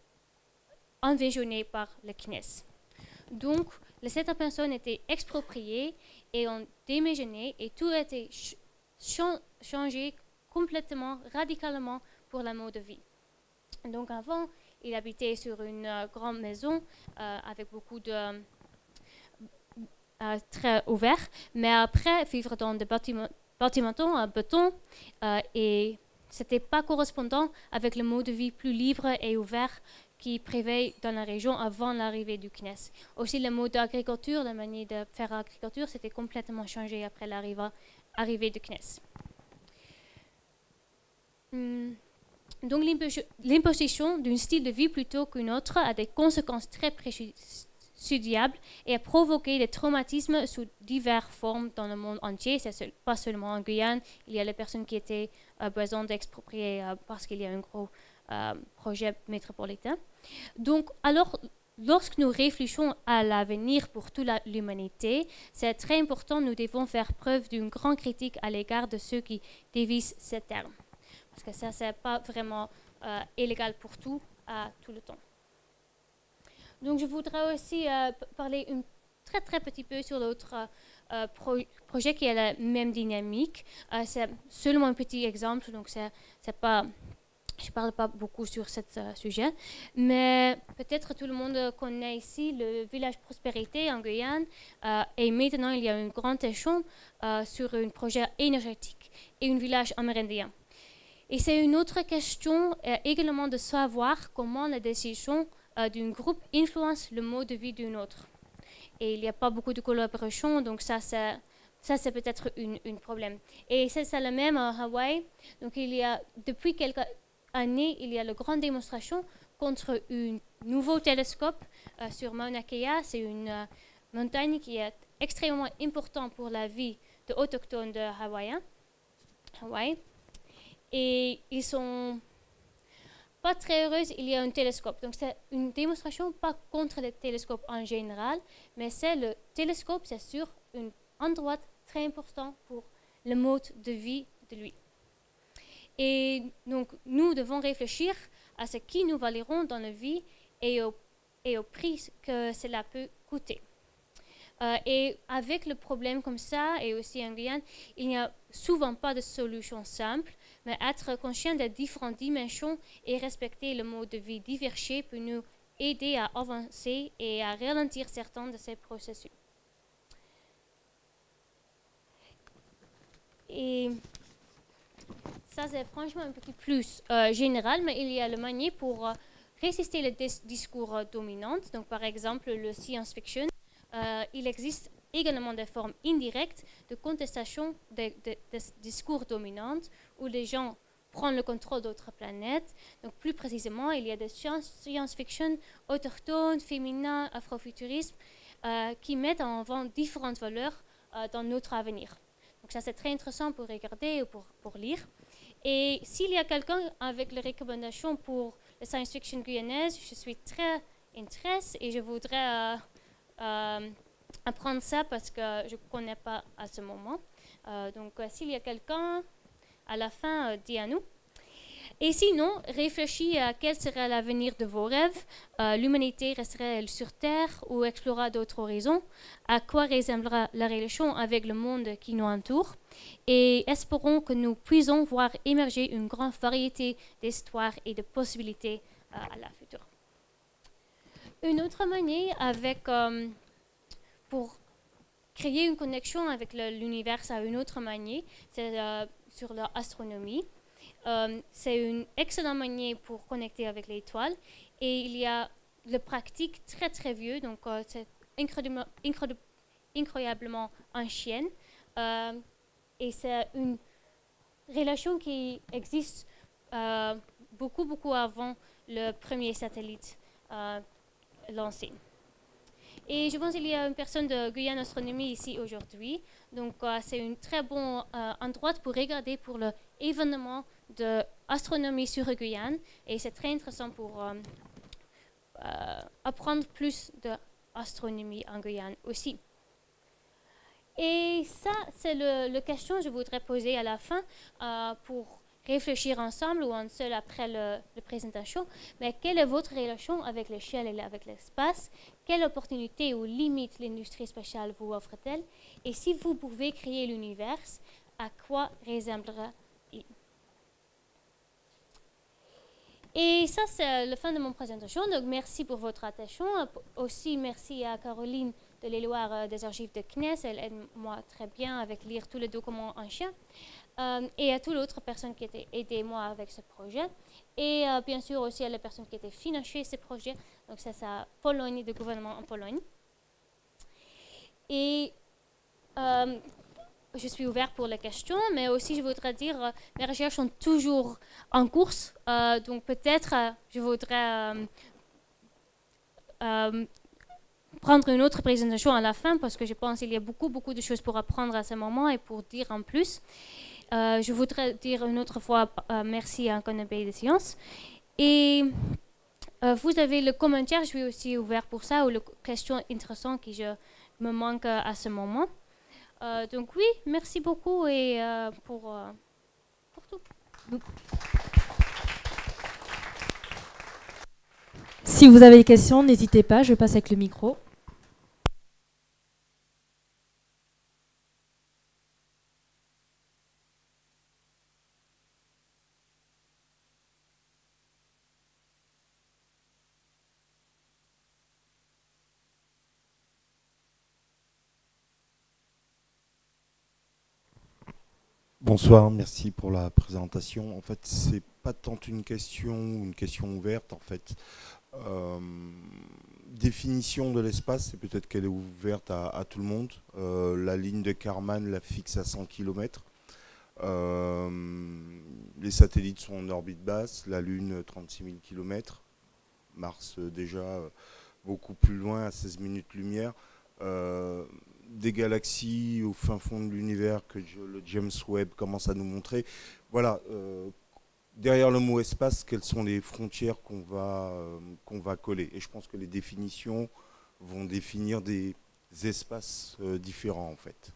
envisionné par le CNES. Donc, ces personnes étaient expropriées et ont déménagé et tout a été changé complètement, radicalement pour la mode de vie. Donc, avant, il habitait sur une grande maison avec beaucoup de très ouvert, mais après vivre dans des bâtiments en béton et c'était pas correspondant avec le mode de vie plus libre et ouvert qui prévaille dans la région avant l'arrivée du CNES. Aussi le mode d'agriculture, la manière de faire agriculture, c'était complètement changé après l'arrivée du CNES. Donc l'imposition d'un style de vie plutôt qu'une autre a des conséquences très préjudiciables et a provoqué des traumatismes sous diverses formes dans le monde entier. C'est pas seulement en Guyane, il y a les personnes qui étaient besoin d'exproprier parce qu'il y a un gros projet métropolitain. Donc alors, lorsque nous réfléchissons à l'avenir pour toute l'humanité, c'est très important, nous devons faire preuve d'une grande critique à l'égard de ceux qui dévisent ces termes. Parce que ça, c'est pas vraiment illégal pour tout, à tout le temps. Donc, je voudrais aussi parler un très, très petit peu sur l'autre projet qui a la même dynamique. C'est seulement un petit exemple, donc c'est pas... Je ne parle pas beaucoup sur ce sujet, mais peut-être tout le monde connaît ici le village Prospérité en Guyane. Et maintenant, il y a un grand échelon sur un projet énergétique et un village amérindien. Et c'est une autre question également de savoir comment la décision d'un groupe influence le mode de vie d'un autre. Et il n'y a pas beaucoup de collaboration, donc ça c'est peut-être un problème. Et c'est le même à Hawaï. Donc il y a, depuis quelques années, il y a une grande démonstration contre un nouveau télescope sur Mauna Kea. C'est une montagne qui est extrêmement importante pour la vie des autochtones de Hawaï. Et ils sont pas très heureux, il y a un télescope. Donc c'est une démonstration pas contre le télescope en général, mais c'est le télescope, c'est sur un endroit très important pour le mode de vie de lui. Et donc nous devons réfléchir à ce qui nous valerons dans la vie et au prix que cela peut coûter. Et avec le problème comme ça, et aussi en Guyane, il n'y a souvent pas de solution simple, mais être conscient des différentes dimensions et respecter le mode de vie diversifié peut nous aider à avancer et à ralentir certains de ces processus. Et ça, c'est franchement un petit plus général, mais il y a le manière pour résister les discours dominants. Donc, par exemple, le science-fiction, il existe également des formes indirectes de contestation des discours dominants où les gens prennent le contrôle d'autres planètes. Donc, plus précisément, il y a des science-fiction autochtones, féminins, afrofuturisme qui mettent en avant différentes valeurs dans notre avenir. Donc, ça, c'est très intéressant pour regarder ou pour lire. Et s'il y a quelqu'un avec les recommandations pour la science-fiction guyanaise, je suis très intéressée et je voudrais apprendre ça parce que je ne connais pas à ce moment. Donc, s'il y a quelqu'un à la fin, dis à nous. Et sinon, réfléchis à quel serait l'avenir de vos rêves. L'humanité resterait-elle sur Terre ou explorera d'autres horizons? À quoi ressemblera la relation avec le monde qui nous entoure? Et espérons que nous puissions voir émerger une grande variété d'histoires et de possibilités à la future. Une autre manière pour créer une connexion avec l'univers à une autre manière, c'est sur l'astronomie. C'est une excellente manière pour connecter avec les étoiles. Et il y a le pratique très très vieux, donc c'est incroyablement ancienne. Et c'est une relation qui existe beaucoup avant le premier satellite lancé. Et je pense qu'il y a une personne de Guyane Astronomie ici aujourd'hui. Donc, c'est un très bon endroit pour regarder pour l'événement d'astronomie sur Guyane. Et c'est très intéressant pour apprendre plus d'astronomie en Guyane aussi. Et ça, c'est la question que je voudrais poser à la fin pour réfléchir ensemble ou en seul après la présentation. Mais quelle est votre relation avec l'échelle et avec l'espace? Quelle opportunité ou limite l'industrie spatiale vous offre-t-elle? Et si vous pouvez créer l'univers, à quoi ressemblera-t-il? Et ça, c'est la fin de mon présentation. Donc, merci pour votre attention. Aussi, merci à Caroline de l'Éloire des archives de CNES. Elle aide moi très bien avec lire tous les documents en chien. Et à toutes les autres personnes qui ont aidé moi avec ce projet. Et bien sûr aussi à les personnes qui ont financé ce projet. Donc, c'est ça, Pologne, le gouvernement en Pologne. Et je suis ouverte pour les questions, mais aussi je voudrais dire mes recherches sont toujours en course. Donc, peut-être je voudrais prendre une autre présentation à la fin parce que je pense qu'il y a beaucoup de choses pour apprendre à ce moment et pour dire en plus. Je voudrais dire une autre fois merci à Canopée des Sciences. Et vous avez le commentaire, je suis aussi ouvert pour ça, ou les questions intéressantes qui me manquent à ce moment. Donc oui, merci beaucoup et pour tout. Si vous avez des questions, n'hésitez pas, je passe avec le micro. Bonsoir, merci pour la présentation. En fait, c'est pas tant une question ou une question ouverte. En fait, définition de l'espace, c'est peut-être qu'elle est ouverte à tout le monde. La ligne de Kármán la fixe à 100 km. Les satellites sont en orbite basse, la Lune 36 000 km. Mars déjà beaucoup plus loin, à 16 minutes-lumière. Des galaxies au fin fond de l'univers que le James Webb commence à nous montrer. Voilà, derrière le mot espace, quelles sont les frontières qu'on va coller? Et je pense que les définitions vont définir des espaces différents en fait.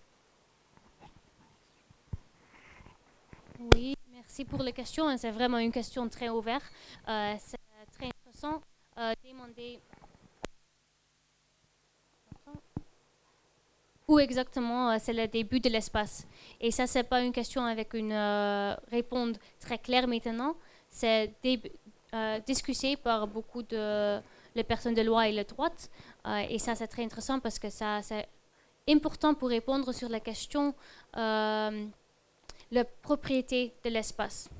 Oui, merci pour les questions. C'est vraiment une question très ouverte. C'est très intéressant de demander où exactement c'est le début de l'espace. Et ça, ce n'est pas une question avec une réponse très claire maintenant. C'est discuté par beaucoup de les personnes de loi et de droite. Et ça, c'est très intéressant parce que ça, c'est important pour répondre sur la question la propriété de l'espace.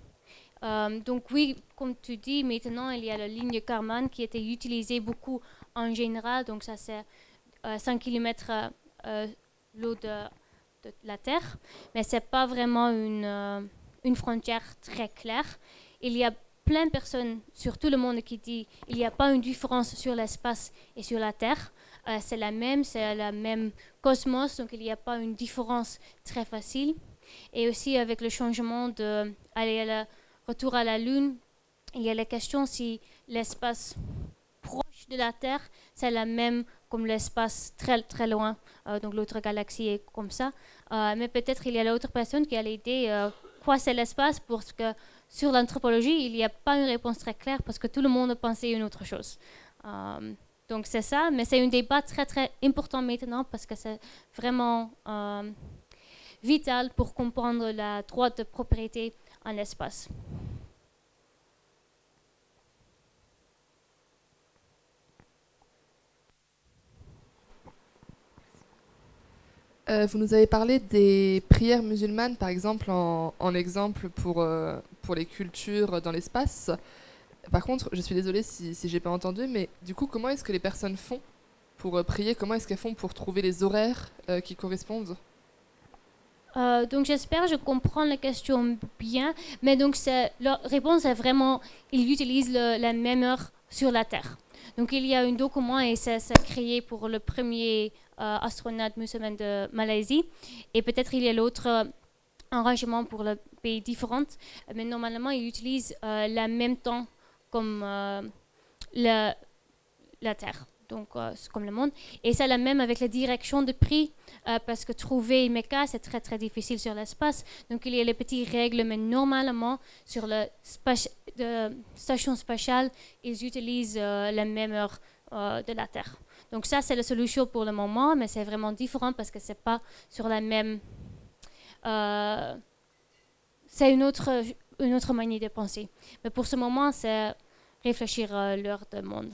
Donc oui, comme tu dis, maintenant il y a la ligne de Kármán qui était utilisée beaucoup en général. Donc ça c'est 5 km l'eau de la Terre, mais c'est pas vraiment une frontière très claire. Il y a plein de personnes sur tout le monde qui disent qu'il n'y a pas une différence sur l'espace et sur la Terre. C'est la même cosmos, donc il n'y a pas une différence très facile. Et aussi avec le changement retour à la Lune, il y a la question si l'espace proche de la Terre, c'est la même comme l'espace très, très loin, donc l'autre galaxie est comme ça. Mais peut-être il y a l'autre personne qui a l'idée quoi c'est l'espace, parce que sur l'anthropologie, il n'y a pas une réponse très claire parce que tout le monde pensait une autre chose. Donc c'est ça, mais c'est un débat très très important maintenant parce que c'est vraiment vital pour comprendre le droit de propriété en espace. Vous nous avez parlé des prières musulmanes, par exemple, en exemple pour les cultures dans l'espace. Par contre, je suis désolée si j'ai pas entendu, mais du coup, comment est-ce que les personnes font pour prier? Comment est-ce qu'elles font pour trouver les horaires qui correspondent? Donc j'espère que je comprends la question bien, mais donc la réponse est vraiment, ils utilisent la même heure sur la Terre. Donc il y a un document et c'est créé pour le premier astronaute musulman de Malaisie, et peut-être il y a l'autre arrangement pour le pays différent, mais normalement ils utilisent le même temps comme la Terre. Donc, c'est comme le monde. Et c'est la même avec la direction de prix, parce que trouver Mecca, c'est très, très difficile sur l'espace. Donc, il y a les petites règles, mais normalement, sur la station spatiale, ils utilisent la même heure de la Terre. Donc, ça, c'est la solution pour le moment, mais c'est vraiment différent parce que ce n'est pas sur la même... c'est une autre manière de penser. Mais pour ce moment, c'est réfléchir l'heure du monde.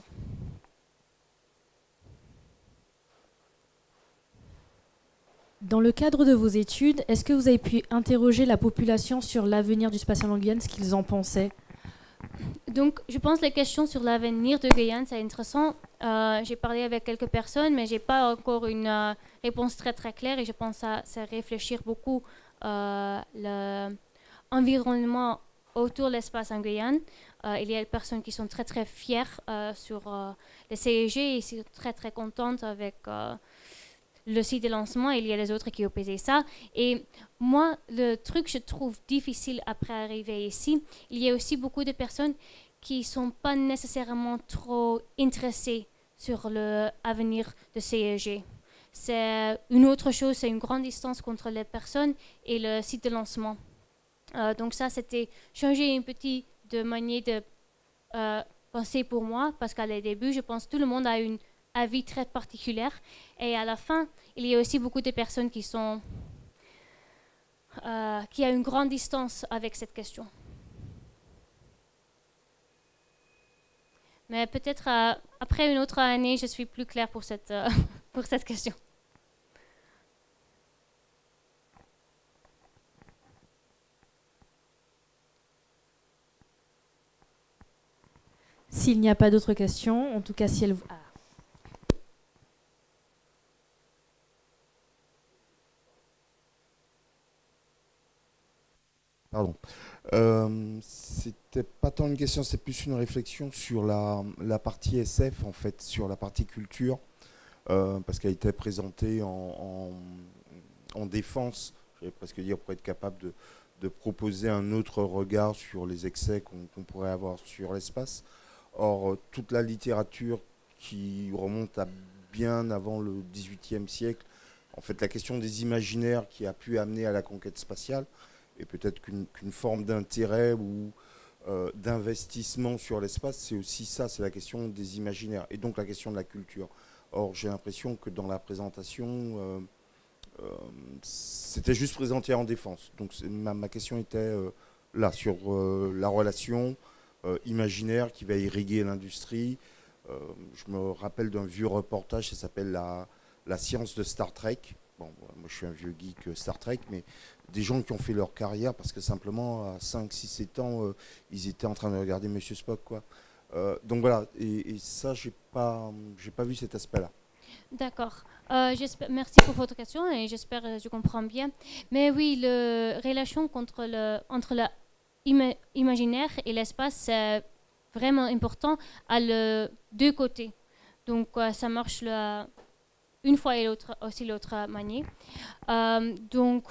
Dans le cadre de vos études, est-ce que vous avez pu interroger la population sur l'avenir du spatial en Guyane, ce qu'ils en pensaient? Donc, je pense que la question sur l'avenir de Guyane, c'est intéressant. J'ai parlé avec quelques personnes, mais je n'ai pas encore une réponse très, très claire. Et je pense à réfléchir beaucoup l'environnement autour de l'espace en Guyane. Il y a des personnes qui sont très, très fières sur le CEG et sont très, très contentes avec... le site de lancement, il y a les autres qui opposaient ça. Et moi, le truc que je trouve difficile après arriver ici, il y a aussi beaucoup de personnes qui ne sont pas nécessairement trop intéressées sur l'avenir de CEG. C'est une autre chose, c'est une grande distance entre les personnes et le site de lancement. Donc ça, c'était changer un petit de manière de penser pour moi, parce qu'à le début, je pense que tout le monde a une avis très particulière. Et à la fin, il y a aussi beaucoup de personnes qui ont une grande distance avec cette question. Mais peut-être après une autre année, je suis plus claire pour cette question. S'il n'y a pas d'autres questions, en tout cas si elle... Pardon. C'était pas tant une question, c'est plus une réflexion sur la partie SF, en fait, sur la partie culture, parce qu'elle était présentée en défense, j'allais presque dire, pour être capable de proposer un autre regard sur les excès qu'on pourrait avoir sur l'espace. Or, toute la littérature qui remonte à bien avant le XVIIIe siècle, en fait, la question des imaginaires qui a pu amener à la conquête spatiale, et peut-être qu'une forme d'intérêt ou d'investissement sur l'espace, c'est aussi ça, c'est la question des imaginaires, et donc la question de la culture. Or, j'ai l'impression que dans la présentation, c'était juste présenté en défense. Donc ma question était là, sur la relation imaginaire qui va irriguer l'industrie. Je me rappelle d'un vieux reportage, ça s'appelle la science de Star Trek, bon, moi je suis un vieux geek Star Trek, mais des gens qui ont fait leur carrière parce que simplement à 5, 6, 7 ans, ils étaient en train de regarder Monsieur Spock, quoi. Donc voilà, et ça, j'ai pas vu cet aspect-là. D'accord. Merci pour votre question et j'espère que je comprends bien. Mais oui, la relation entre l'imaginaire et l'espace, c'est vraiment important à deux côtés. Donc, ça marche une fois et aussi l'autre manière. Donc,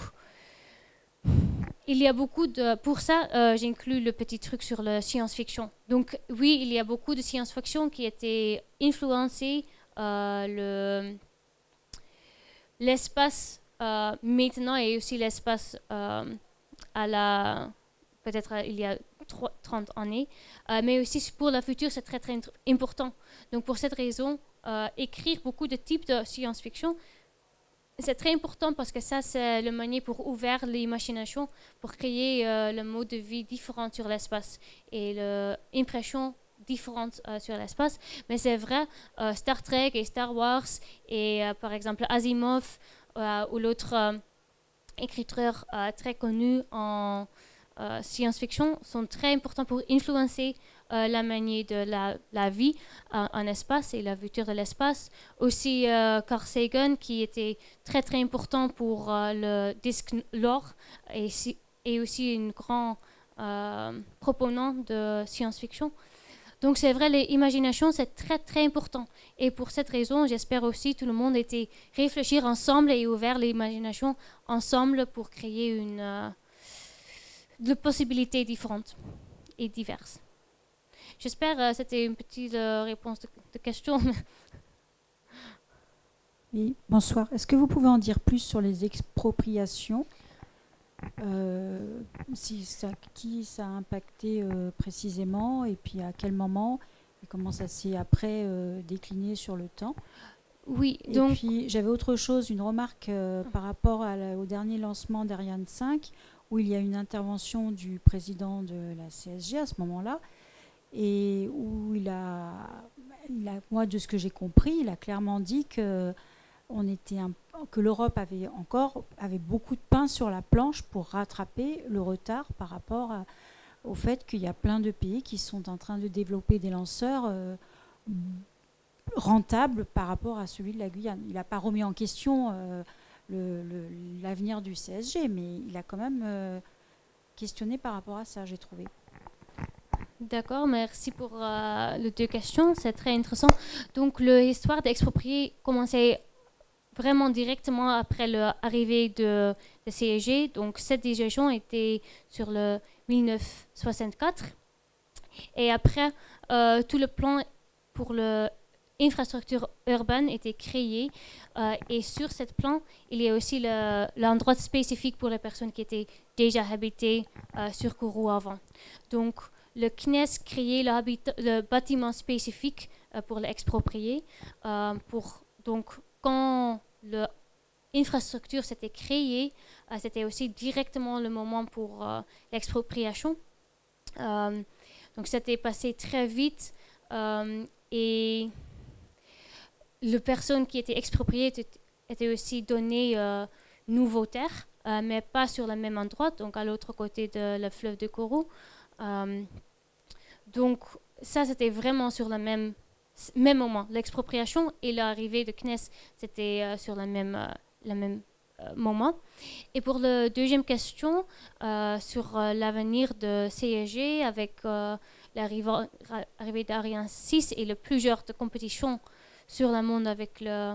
il y a beaucoup de... Pour ça, j'inclus le petit truc sur la science-fiction. Donc, oui, il y a beaucoup de science-fiction qui était influencée l'espace maintenant et aussi l'espace peut-être il y a 30 années, mais aussi pour le futur, c'est très, très important. Donc, pour cette raison, écrire beaucoup de types de science-fiction, c'est très important parce que ça, c'est le manière pour ouvrir l'imagination, pour créer le mode de vie différent sur l'espace et l'impression différente sur l'espace. Mais c'est vrai, Star Trek et Star Wars et par exemple Asimov ou l'autre écriteur très connu en science-fiction sont très importants pour influencer la manière de la vie en espace et la future de l'espace. Aussi Carl Sagan qui était très très important pour le disque LOR et aussi un grand proponent de science-fiction. Donc c'est vrai, l'imagination c'est très très important et pour cette raison j'espère aussi que tout le monde était réfléchir ensemble et ouvert l'imagination ensemble pour créer de possibilités différentes et diverses. J'espère que c'était une petite réponse de question. Oui, bonsoir. Est-ce que vous pouvez en dire plus sur les expropriations, qui ça a impacté précisément et puis à quel moment et comment ça s'est après décliné sur le temps? Oui, et donc... puis j'avais autre chose, une remarque par rapport au dernier lancement d'Ariane 5 où il y a une intervention du président de la CSG à ce moment-là et où il a, moi de ce que j'ai compris, il a clairement dit que l'Europe avait beaucoup de pain sur la planche pour rattraper le retard par rapport au fait qu'il y a plein de pays qui sont en train de développer des lanceurs rentables par rapport à celui de la Guyane. Il n'a pas remis en question l'avenir du CSG, mais il a quand même questionné par rapport à ça, j'ai trouvé. D'accord, merci pour les deux questions, c'est très intéressant. Donc l'histoire d'exproprier commençait vraiment directement après l'arrivée de CSG. Donc cette décision était sur le 1964. Et après, tout le plan pour l'infrastructure urbaine était créé. Et sur ce plan, il y a aussi l'endroit spécifique pour les personnes qui étaient déjà habitées sur Kourou avant. Donc le CNES créait le bâtiment spécifique pour l'exproprier. Donc quand l'infrastructure s'était créée, c'était aussi directement le moment pour l'expropriation. Donc, c'était passé très vite et les personnes qui étaient expropriées étaient aussi données nouveaux terres, mais pas sur le même endroit, donc à l'autre côté de le fleuve de Kourou. Donc, ça, c'était vraiment sur le même moment. L'expropriation et l'arrivée de CNES, c'était sur le même moment. Et pour la deuxième question, sur l'avenir de CSG avec l'arrivée d'Ariane 6 et plusieurs de compétitions sur le monde avec le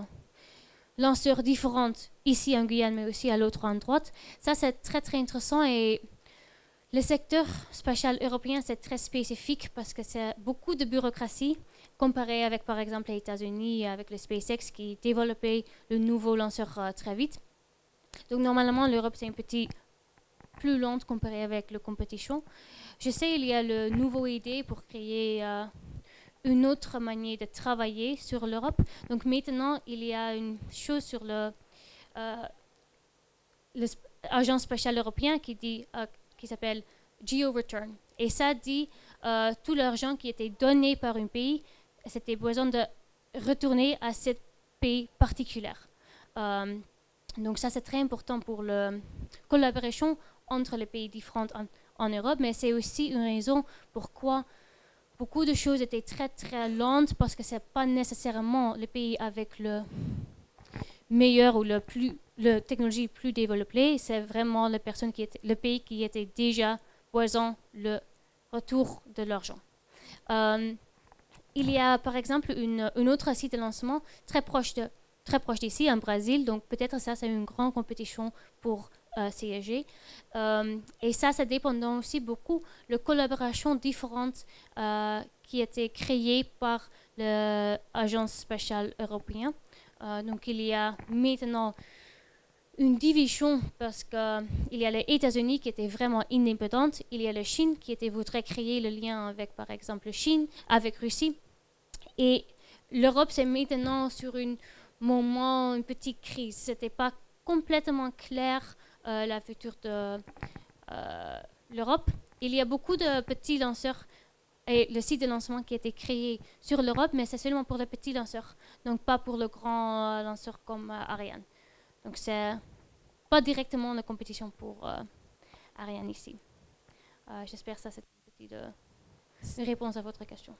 lanceurs différents ici en Guyane, mais aussi à l'autre endroit, ça c'est très très intéressant et le secteur spatial européen, c'est très spécifique parce que c'est beaucoup de bureaucratie comparé avec, par exemple, les États-Unis, avec le SpaceX qui développait le nouveau lanceur très vite. Donc, normalement, l'Europe, c'est un petit plus lente comparé avec la compétition. Je sais il y a le nouveau idée pour créer une autre manière de travailler sur l'Europe. Donc, maintenant, il y a une chose sur l'agence spatiale européenne qui s'appelle GeoReturn. Et ça dit tout l'argent qui était donné par un pays, c'était besoin de retourner à ce pays particulier. Donc ça, c'est très important pour la collaboration entre les pays différents en Europe, mais c'est aussi une raison pourquoi beaucoup de choses étaient très, très lentes, parce que ce n'est pas nécessairement le pays avec le meilleur ou la technologie plus développée, c'est vraiment le pays qui était déjà voisin le retour de l'argent. Il y a par exemple une autre site de lancement très proche d'ici, en Brésil, donc peut-être ça c'est une grande compétition pour CSG. Et ça dépend aussi beaucoup de collaborations différentes qui étaient créées par l'Agence spatiale européenne. Donc il y a maintenant une division parce qu'il y a les États-Unis qui étaient vraiment indépendants, il y a la Chine qui voudrait créer le lien avec, par exemple, Chine, avec Russie. Et l'Europe, c'est maintenant sur une petite crise. Ce n'était pas complètement clair la future de l'Europe. Il y a beaucoup de petits lanceurs et le site de lancement qui a été créé sur l'Europe, mais c'est seulement pour les petits lanceurs, donc pas pour le grand lanceur comme Ariane. Donc c'est pas directement la compétition pour Ariane ici. J'espère que ça c'est une petite réponse à votre question.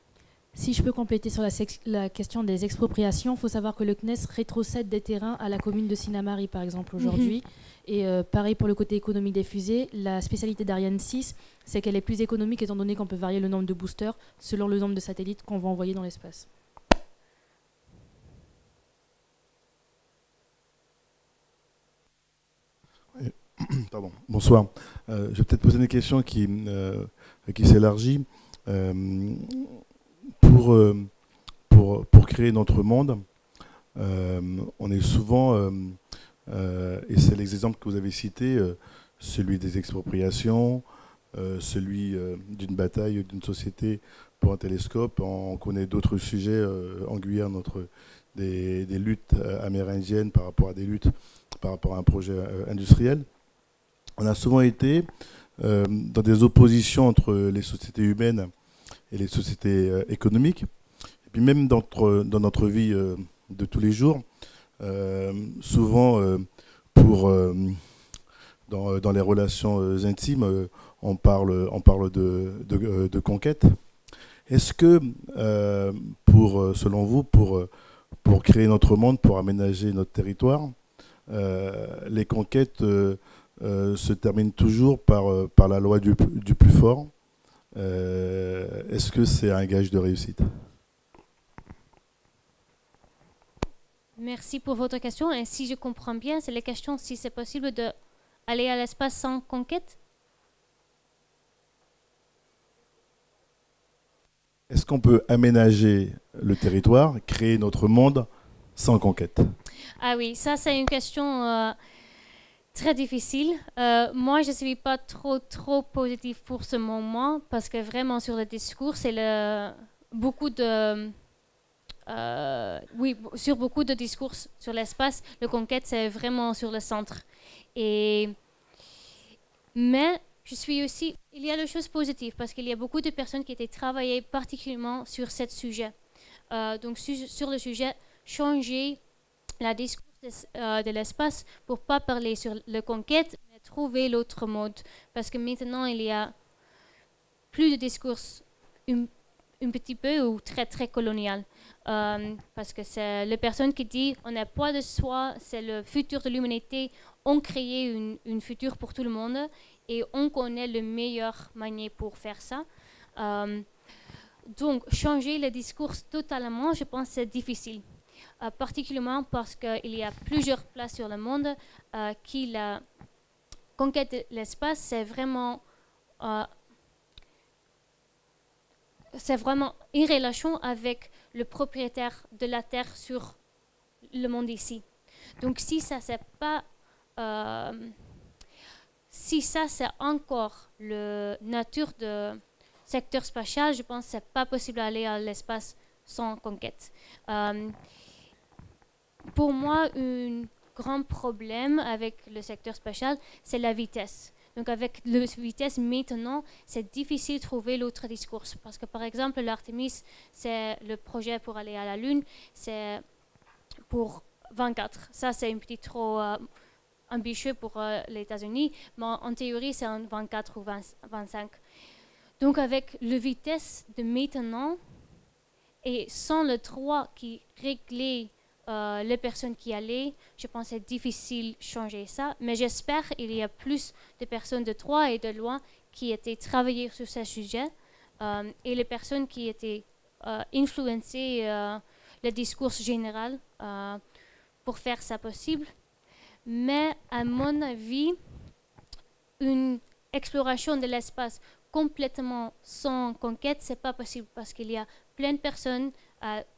Si je peux compléter sur la question des expropriations, il faut savoir que le CNES rétrocède des terrains à la commune de Sinnamary, par exemple, aujourd'hui. Et pareil pour le côté économique des fusées. La spécialité d'Ariane 6, c'est qu'elle est plus économique étant donné qu'on peut varier le nombre de boosters selon le nombre de satellites qu'on va envoyer dans l'espace. Pardon. Bonsoir. Je vais peut-être poser une question qui s'élargit. Pour créer notre monde, on est souvent, et c'est l'exemple que vous avez cité, celui des expropriations, celui d'une bataille d'une société pour un télescope. On connaît d'autres sujets en Guyane, des luttes amérindiennes par rapport à des luttes, par rapport à un projet industriel. On a souvent été dans des oppositions entre les sociétés humaines et les sociétés économiques. Et puis même dans notre vie de tous les jours, souvent dans les relations intimes, on parle de conquête. Est-ce que, selon vous, pour créer notre monde, pour aménager notre territoire, les conquêtes se terminent toujours par la loi du plus fort? Est-ce que c'est un gage de réussite? Merci pour votre question. Et si je comprends bien, c'est la question si c'est possible d'aller à l'espace sans conquête? Est-ce qu'on peut aménager le territoire, créer notre monde sans conquête? Ah oui, ça c'est une question très difficile. Moi, je ne suis pas trop positive pour ce moment parce que vraiment sur le discours, c'est beaucoup de discours sur l'espace, le conquête c'est vraiment sur le centre. Mais je suis aussi, il y a des choses positives parce qu'il y a beaucoup de personnes qui étaient travaillées particulièrement sur ce sujet. Donc sur le sujet, changer la discours de l'espace pour pas parler sur la conquête, mais trouver l'autre mode. Parce que maintenant, il y a plus de discours un petit peu ou très, très colonial. Parce que c'est les personnes qui disent on n'a pas de soi, c'est le futur de l'humanité, on crée une futur pour tout le monde et on connaît le meilleur manière pour faire ça. Donc, changer le discours totalement, je pense que c'est difficile. Particulièrement parce qu'il y a plusieurs places sur le monde qui la conquête de l'espace, c'est vraiment une relation avec le propriétaire de la Terre sur le monde ici. Donc si ça c'est encore la nature du secteur spatial, je pense que c'est pas possible d'aller à l'espace sans conquête. Pour moi, un grand problème avec le secteur spatial, c'est la vitesse. Donc avec la vitesse maintenant, c'est difficile de trouver l'autre discours. Parce que par exemple, l'Artemis, c'est le projet pour aller à la Lune, c'est pour 24. Ça, c'est un petit trop ambitieux pour les États-Unis, mais en théorie, c'est en 24 ou 25. Donc, avec la vitesse de maintenant, et sans le droit qui réglait les personnes qui allaient, je pense que c'est difficile de changer ça. Mais j'espère qu'il y a plus de personnes de droit et de loi qui étaient travaillées sur ce sujet et les personnes qui étaient influencées le discours général pour faire ça possible. Mais à mon avis, une exploration de l'espace complètement sans conquête, c'est pas possible parce qu'il y a plein de personnes,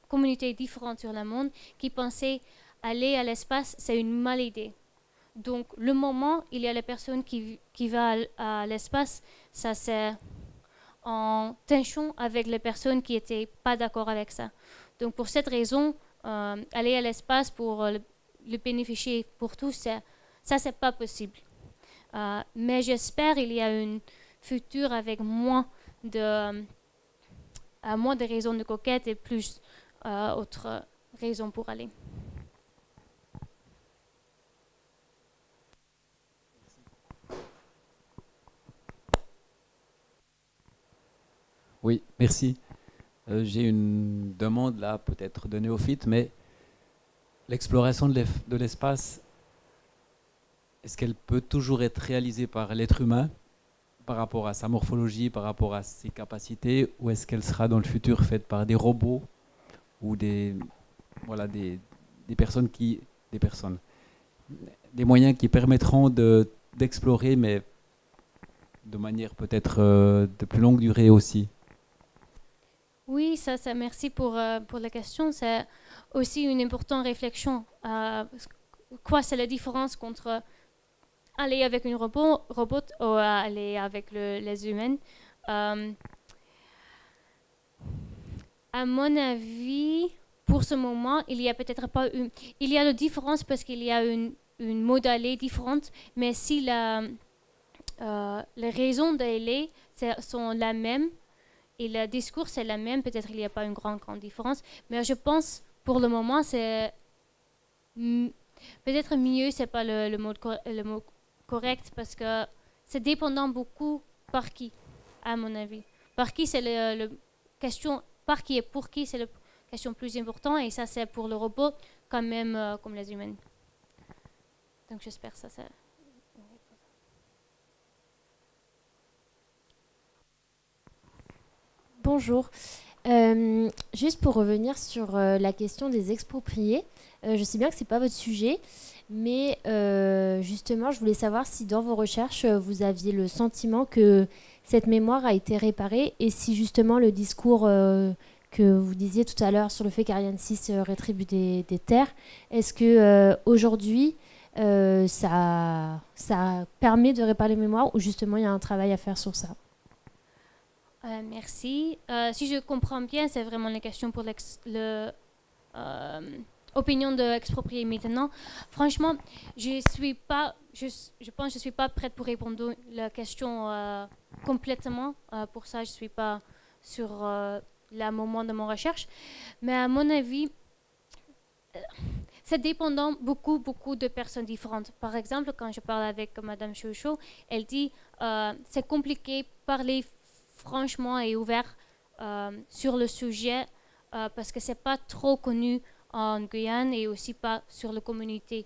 communautés différentes sur le monde qui pensaient aller à l'espace, c'est une mauvaise idée. Donc, le moment il y a les personnes qui vont à l'espace, ça c'est en tension avec les personnes qui n'étaient pas d'accord avec ça. Donc, pour cette raison, aller à l'espace pour le bénéficier pour tous, ça c'est pas possible. Mais j'espère qu'il y a un futur avec moins de raisons de conquête et plus autres raisons pour aller. Oui, merci. J'ai une demande là, peut-être de néophyte, mais l'exploration de l'espace, est-ce qu'elle peut toujours être réalisée par l'être humain par rapport à sa morphologie, par rapport à ses capacités, ou est-ce qu'elle sera dans le futur faite par des robots ou des moyens qui permettront d'explorer, mais de manière peut-être de plus longue durée aussi? Oui, ça merci pour la question. C'est aussi une importante réflexion. Quoi, c'est la différence entre aller avec un robot ou aller avec les humains. À mon avis, pour ce moment, il y a peut-être pas il y a une différence parce qu'il y a une modalité différente, mais si les raisons d'aller sont la même et le discours c'est la même, peut-être il n'y a pas une grande différence, mais je pense pour le moment c'est peut-être mieux, c'est pas le mot correct parce que c'est dépendant beaucoup par qui, à mon avis. Par qui c'est le question, par qui et pour qui c'est la question plus importante, et ça c'est pour le robot quand même comme les humains. Donc j'espère que ça c'est... Bonjour. Juste pour revenir sur la question des expropriés, je sais bien que ce n'est pas votre sujet, mais justement, je voulais savoir si dans vos recherches, vous aviez le sentiment que cette mémoire a été réparée et si justement le discours que vous disiez tout à l'heure sur le fait qu'Ariane 6 rétribue des terres, est-ce qu'aujourd'hui, ça permet de réparer les mémoires ou justement il y a un travail à faire sur ça? Merci. Si je comprends bien, c'est vraiment la question pour l'opinion de exproprier maintenant. Franchement, je pense que je suis pas prête pour répondre à la question complètement. Pour ça, je suis pas sur le moment de mon recherche. Mais à mon avis, c'est dépendant beaucoup de personnes différentes. Par exemple, quand je parle avec Madame Chouchou, elle dit c'est compliqué de parler franchement et ouvert sur le sujet parce que c'est pas trop connu en Guyane et aussi pas sur la communauté.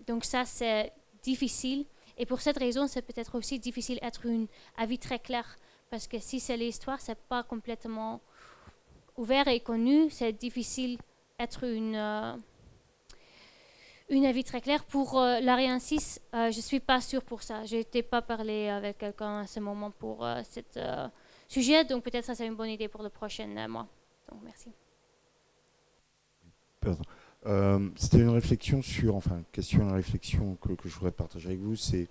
Donc ça c'est difficile et pour cette raison c'est peut-être aussi difficile d'être un avis très clair parce que si c'est l'histoire c'est pas complètement ouvert et connu, c'est difficile d'être une avis très clair. Pour l'Ariane 6, je ne suis pas sûre pour ça. Je n'étais pas parlé avec quelqu'un à ce moment pour ce sujet, donc peut-être ça c'est une bonne idée pour le prochain mois. Donc merci. C'était une réflexion une réflexion que je voudrais partager avec vous, c'est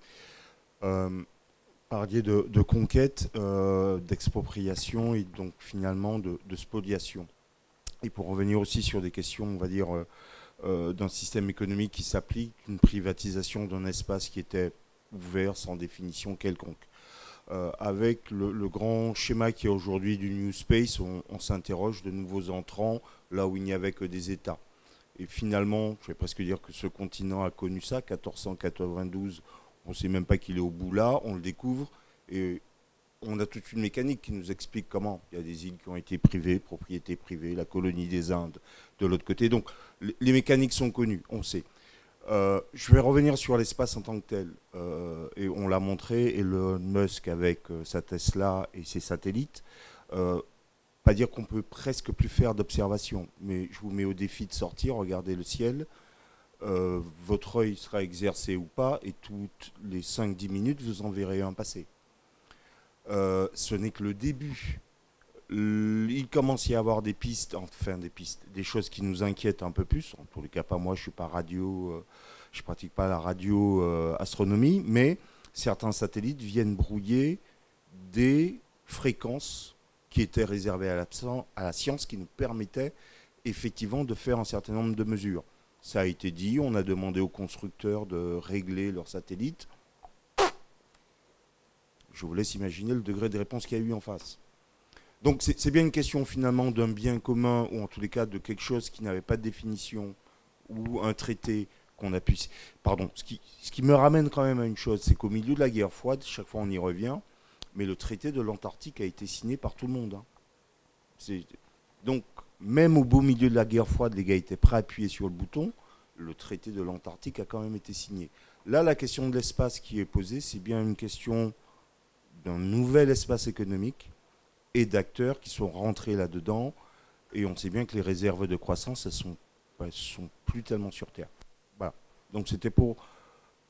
parliez de conquête, d'expropriation et donc finalement de spoliation. Et pour revenir aussi sur des questions, on va dire, d'un système économique qui s'applique, une privatisation d'un espace qui était ouvert sans définition quelconque. Avec le grand schéma qui est aujourd'hui du New Space, on s'interroge de nouveaux entrants là où il n'y avait que des États. Et finalement, je vais presque dire que ce continent a connu ça, 1492, on ne sait même pas qu'il est au bout là, on le découvre, et on a toute une mécanique qui nous explique comment. Il y a des îles qui ont été privées, propriété privée, la colonie des Indes de l'autre côté. Donc les mécaniques sont connues, on sait. Je vais revenir sur l'espace en tant que tel. Et on l'a montré, Elon Musk avec sa Tesla et ses satellites. Pas dire qu'on peut presque plus faire d'observation, mais je vous mets au défi de sortir, regardez le ciel. Votre œil sera exercé ou pas, et toutes les 5-10 minutes, vous en verrez un passer. Ce n'est que le début. Il commence à y avoir des pistes, des choses qui nous inquiètent un peu plus. En tous les cas, pas moi, je suis pas radio, je pratique pas la radio astronomie, mais certains satellites viennent brouiller des fréquences qui étaient réservées à la science, qui nous permettaient effectivement de faire un certain nombre de mesures. Ça a été dit, on a demandé aux constructeurs de régler leurs satellites. Je vous laisse imaginer le degré de réponse qu'il y a eu en face. Donc c'est bien une question finalement d'un bien commun, ou en tous les cas de quelque chose qui n'avait pas de définition, ou un traité qu'on a pu... Pardon, ce qui me ramène quand même à une chose, c'est qu'au milieu de la guerre froide, chaque fois on y revient, mais le traité de l'Antarctique a été signé par tout le monde. Donc même au beau milieu de la guerre froide, les gars étaient prêts à appuyer sur le bouton, le traité de l'Antarctique a quand même été signé. Là, la question de l'espace qui est posée, c'est bien une question d'un nouvel espace économique, et d'acteurs qui sont rentrés là-dedans. Et on sait bien que les réserves de croissance, elles sont plus tellement sur Terre. Voilà. Donc c'était pour,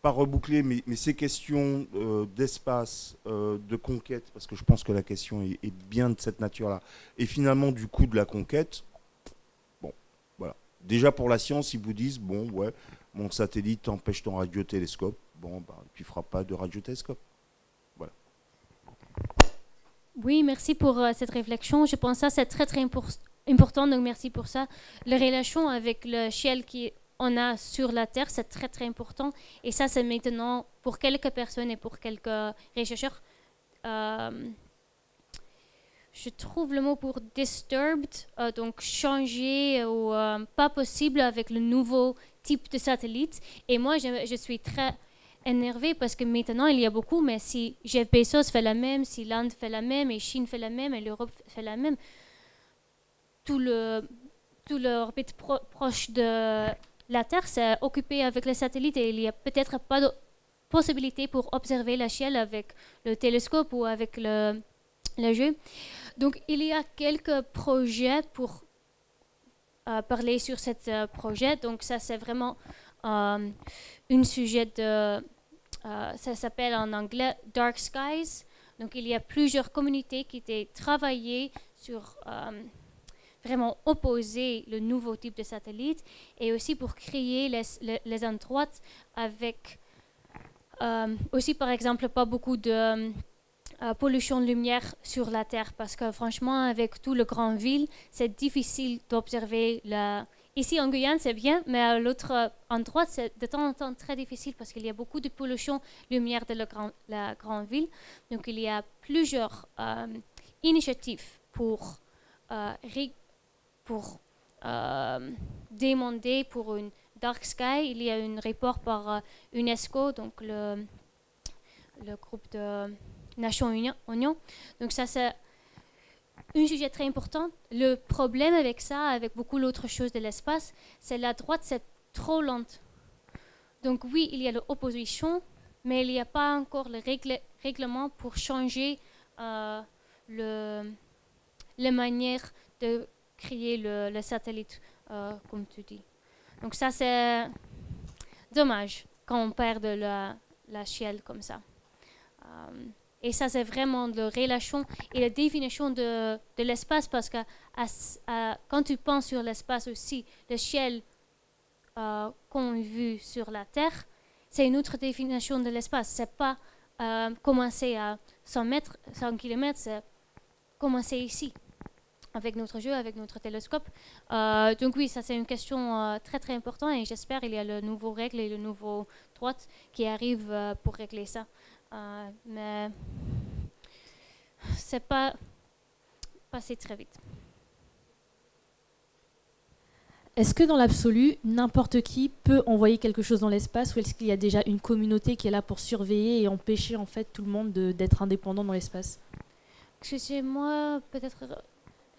pas reboucler, mais ces questions d'espace, de conquête, parce que je pense que la question est bien de cette nature-là. Et finalement, du coup, de la conquête, bon, voilà. Déjà pour la science, ils vous disent, bon, ouais, mon satellite empêche ton radiotélescope, bon, bah, tu ne feras pas de radiotélescope. Voilà. Oui, merci pour cette réflexion. Je pense que ça, c'est très, très important, donc merci pour ça. La relation avec le ciel qu'on a sur la Terre, c'est très, très important. Et ça, c'est maintenant, pour quelques personnes et pour quelques chercheurs, je trouve le mot pour disturbed, donc changer ou pas possible avec le nouveau type de satellite. Et moi, je suis très énervé parce que maintenant il y a beaucoup, mais si Jeff Bezos fait la même, si l'Inde fait la même, et Chine fait la même, et l'Europe fait la même, tout l'orbite proche de la Terre c'est occupé avec les satellites et il n'y a peut-être pas de possibilité pour observer la ciel avec le télescope ou avec le jeu. Donc il y a quelques projets pour parler sur ce projet. Donc ça c'est vraiment un sujet de... ça s'appelle en anglais Dark Skies. Donc, il y a plusieurs communautés qui ont travaillé sur vraiment opposer le nouveau type de satellite et aussi pour créer les endroits avec aussi, par exemple, pas beaucoup de pollution de lumière sur la Terre parce que franchement, avec tout le grand ville, c'est difficile d'observer Ici en Guyane, c'est bien, mais à l'autre endroit, c'est de temps en temps très difficile parce qu'il y a beaucoup de pollution lumière de la grande ville. Donc, il y a plusieurs initiatives pour demander pour une Dark Sky. Il y a un report par UNESCO, donc le groupe de Nations Unies. Donc, ça, c'est un sujet très important. Le problème avec ça, avec beaucoup d'autres choses de l'espace, c'est la droite, c'est trop lente. Donc oui, il y a l'opposition, mais il n'y a pas encore le règlement pour changer la manière de créer le satellite, comme tu dis. Donc ça, c'est dommage quand on perd de la ciel comme ça. Et ça, c'est vraiment la relation et la définition de l'espace parce que quand tu penses sur l'espace aussi, le ciel qu'on a vu sur la Terre, c'est une autre définition de l'espace. Ce n'est pas commencer à 100 mètres, 100 km, c'est commencer ici, avec notre jeu, avec notre télescope. Donc oui, ça c'est une question très très importante et j'espère qu'il y a le nouveau règle et le nouveau droit qui arrive pour régler ça. Mais c'est pas passé très vite. Est-ce que dans l'absolu, n'importe qui peut envoyer quelque chose dans l'espace ou est-ce qu'il y a déjà une communauté qui est là pour surveiller et empêcher en fait tout le monde d'être indépendant dans l'espace? Excusez-moi, peut-être...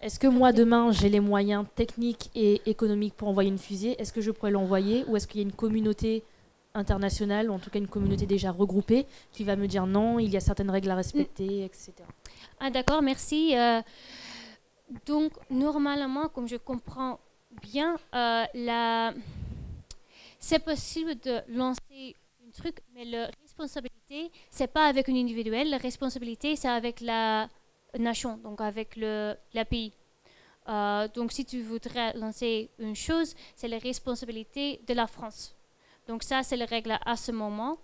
Est-ce que moi demain j'ai les moyens techniques et économiques pour envoyer une fusée? Est-ce que je pourrais l'envoyer ou est-ce qu'il y a une communauté internationale ou en tout cas une communauté déjà regroupée qui va me dire non, il y a certaines règles à respecter, etc. Ah d'accord, merci. Donc normalement, comme je comprends bien, c'est possible de lancer un truc, mais la responsabilité, c'est pas avec un individuel, la responsabilité, c'est avec la nation, donc avec la pays. Donc si tu voudrais lancer une chose, c'est la responsabilité de la France. Donc ça, c'est la règle à ce moment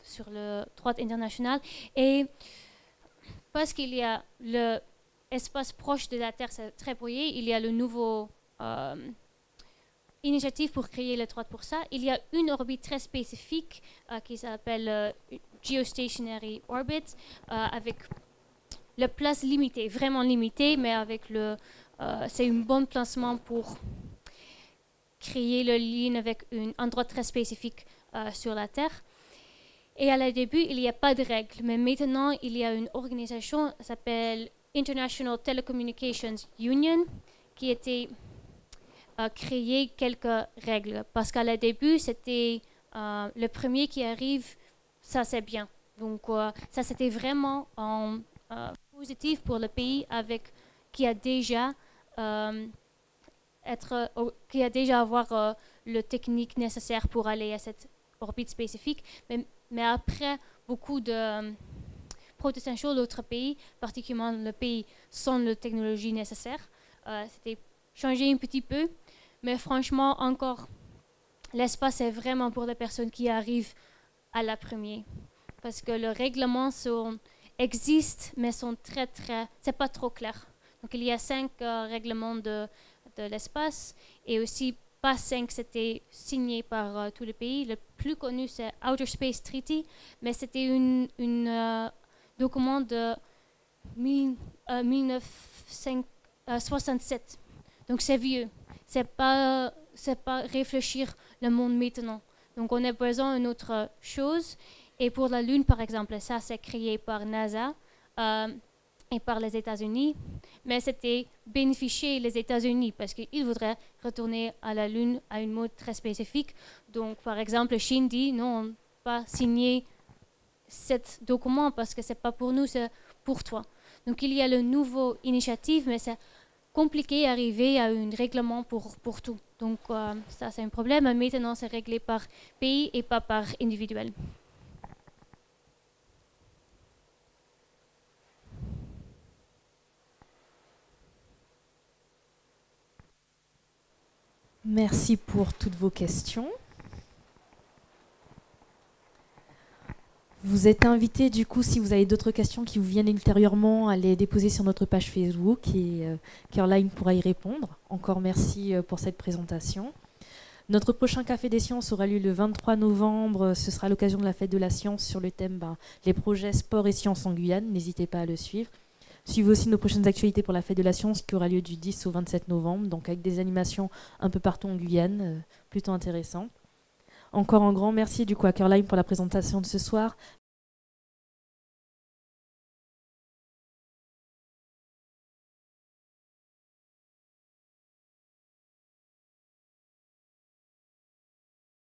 sur le droit international. Et parce qu'il y a l'espace proche de la Terre, c'est très brouillé, il y a le nouveau initiative pour créer le droit pour ça. Il y a une orbite très spécifique qui s'appelle Geostationary Orbit, avec la place limitée, vraiment limitée, mais avec c'est un bon placement pour créer le lien avec un endroit très spécifique sur la Terre. Et à la début, il n'y a pas de règles, mais maintenant, il y a une organisation qui s'appelle International Telecommunications Union qui était créée quelques règles. Parce qu'à la début, c'était le premier qui arrive, ça c'est bien. Donc ça c'était vraiment positif pour le pays qui a déjà avoir le technique nécessaire pour aller à cette orbite spécifique. Mais après beaucoup de protestations d'autres pays, particulièrement le pays sans la technologie nécessaire, c'était changé un petit peu. Mais franchement, encore, l'espace est vraiment pour les personnes qui arrivent à la première. Parce que les règlements existent, mais c'est pas trop clair. Donc il y a 5 règlements de l'espace et aussi pas 5, c'était signé par tous les pays. Le plus connu, c'est Outer Space Treaty, mais c'était un document de 1967. Donc c'est vieux. C'est pas réfléchir le monde maintenant. Donc on a besoin d'une autre chose. Et pour la Lune, par exemple, ça c'est créé par NASA et par les États-Unis. Mais c'était bénéficier les États-Unis parce qu'ils voudraient retourner à la Lune à une mode très spécifique. Donc par exemple, la Chine dit non, on ne peut pas signer ce document parce que ce n'est pas pour nous, c'est pour toi. Donc il y a le nouveau initiative, mais c'est compliqué d'arriver à un règlement pour tout. Donc ça c'est un problème. Maintenant c'est réglé par pays et pas par individuel. Merci pour toutes vos questions. Vous êtes invités, du coup, si vous avez d'autres questions qui vous viennent ultérieurement, à les déposer sur notre page Facebook et Caroline pourra y répondre. Encore merci pour cette présentation. Notre prochain Café des Sciences aura lieu le 23 novembre. Ce sera l'occasion de la Fête de la Science sur le thème les projets sport et sciences en Guyane. N'hésitez pas à le suivre. Suivez aussi nos prochaines actualités pour la Fête de la Science qui aura lieu du 10 au 27 novembre, donc avec des animations un peu partout en Guyane, plutôt intéressantes. Encore un grand merci du coup à Caroline pour la présentation de ce soir.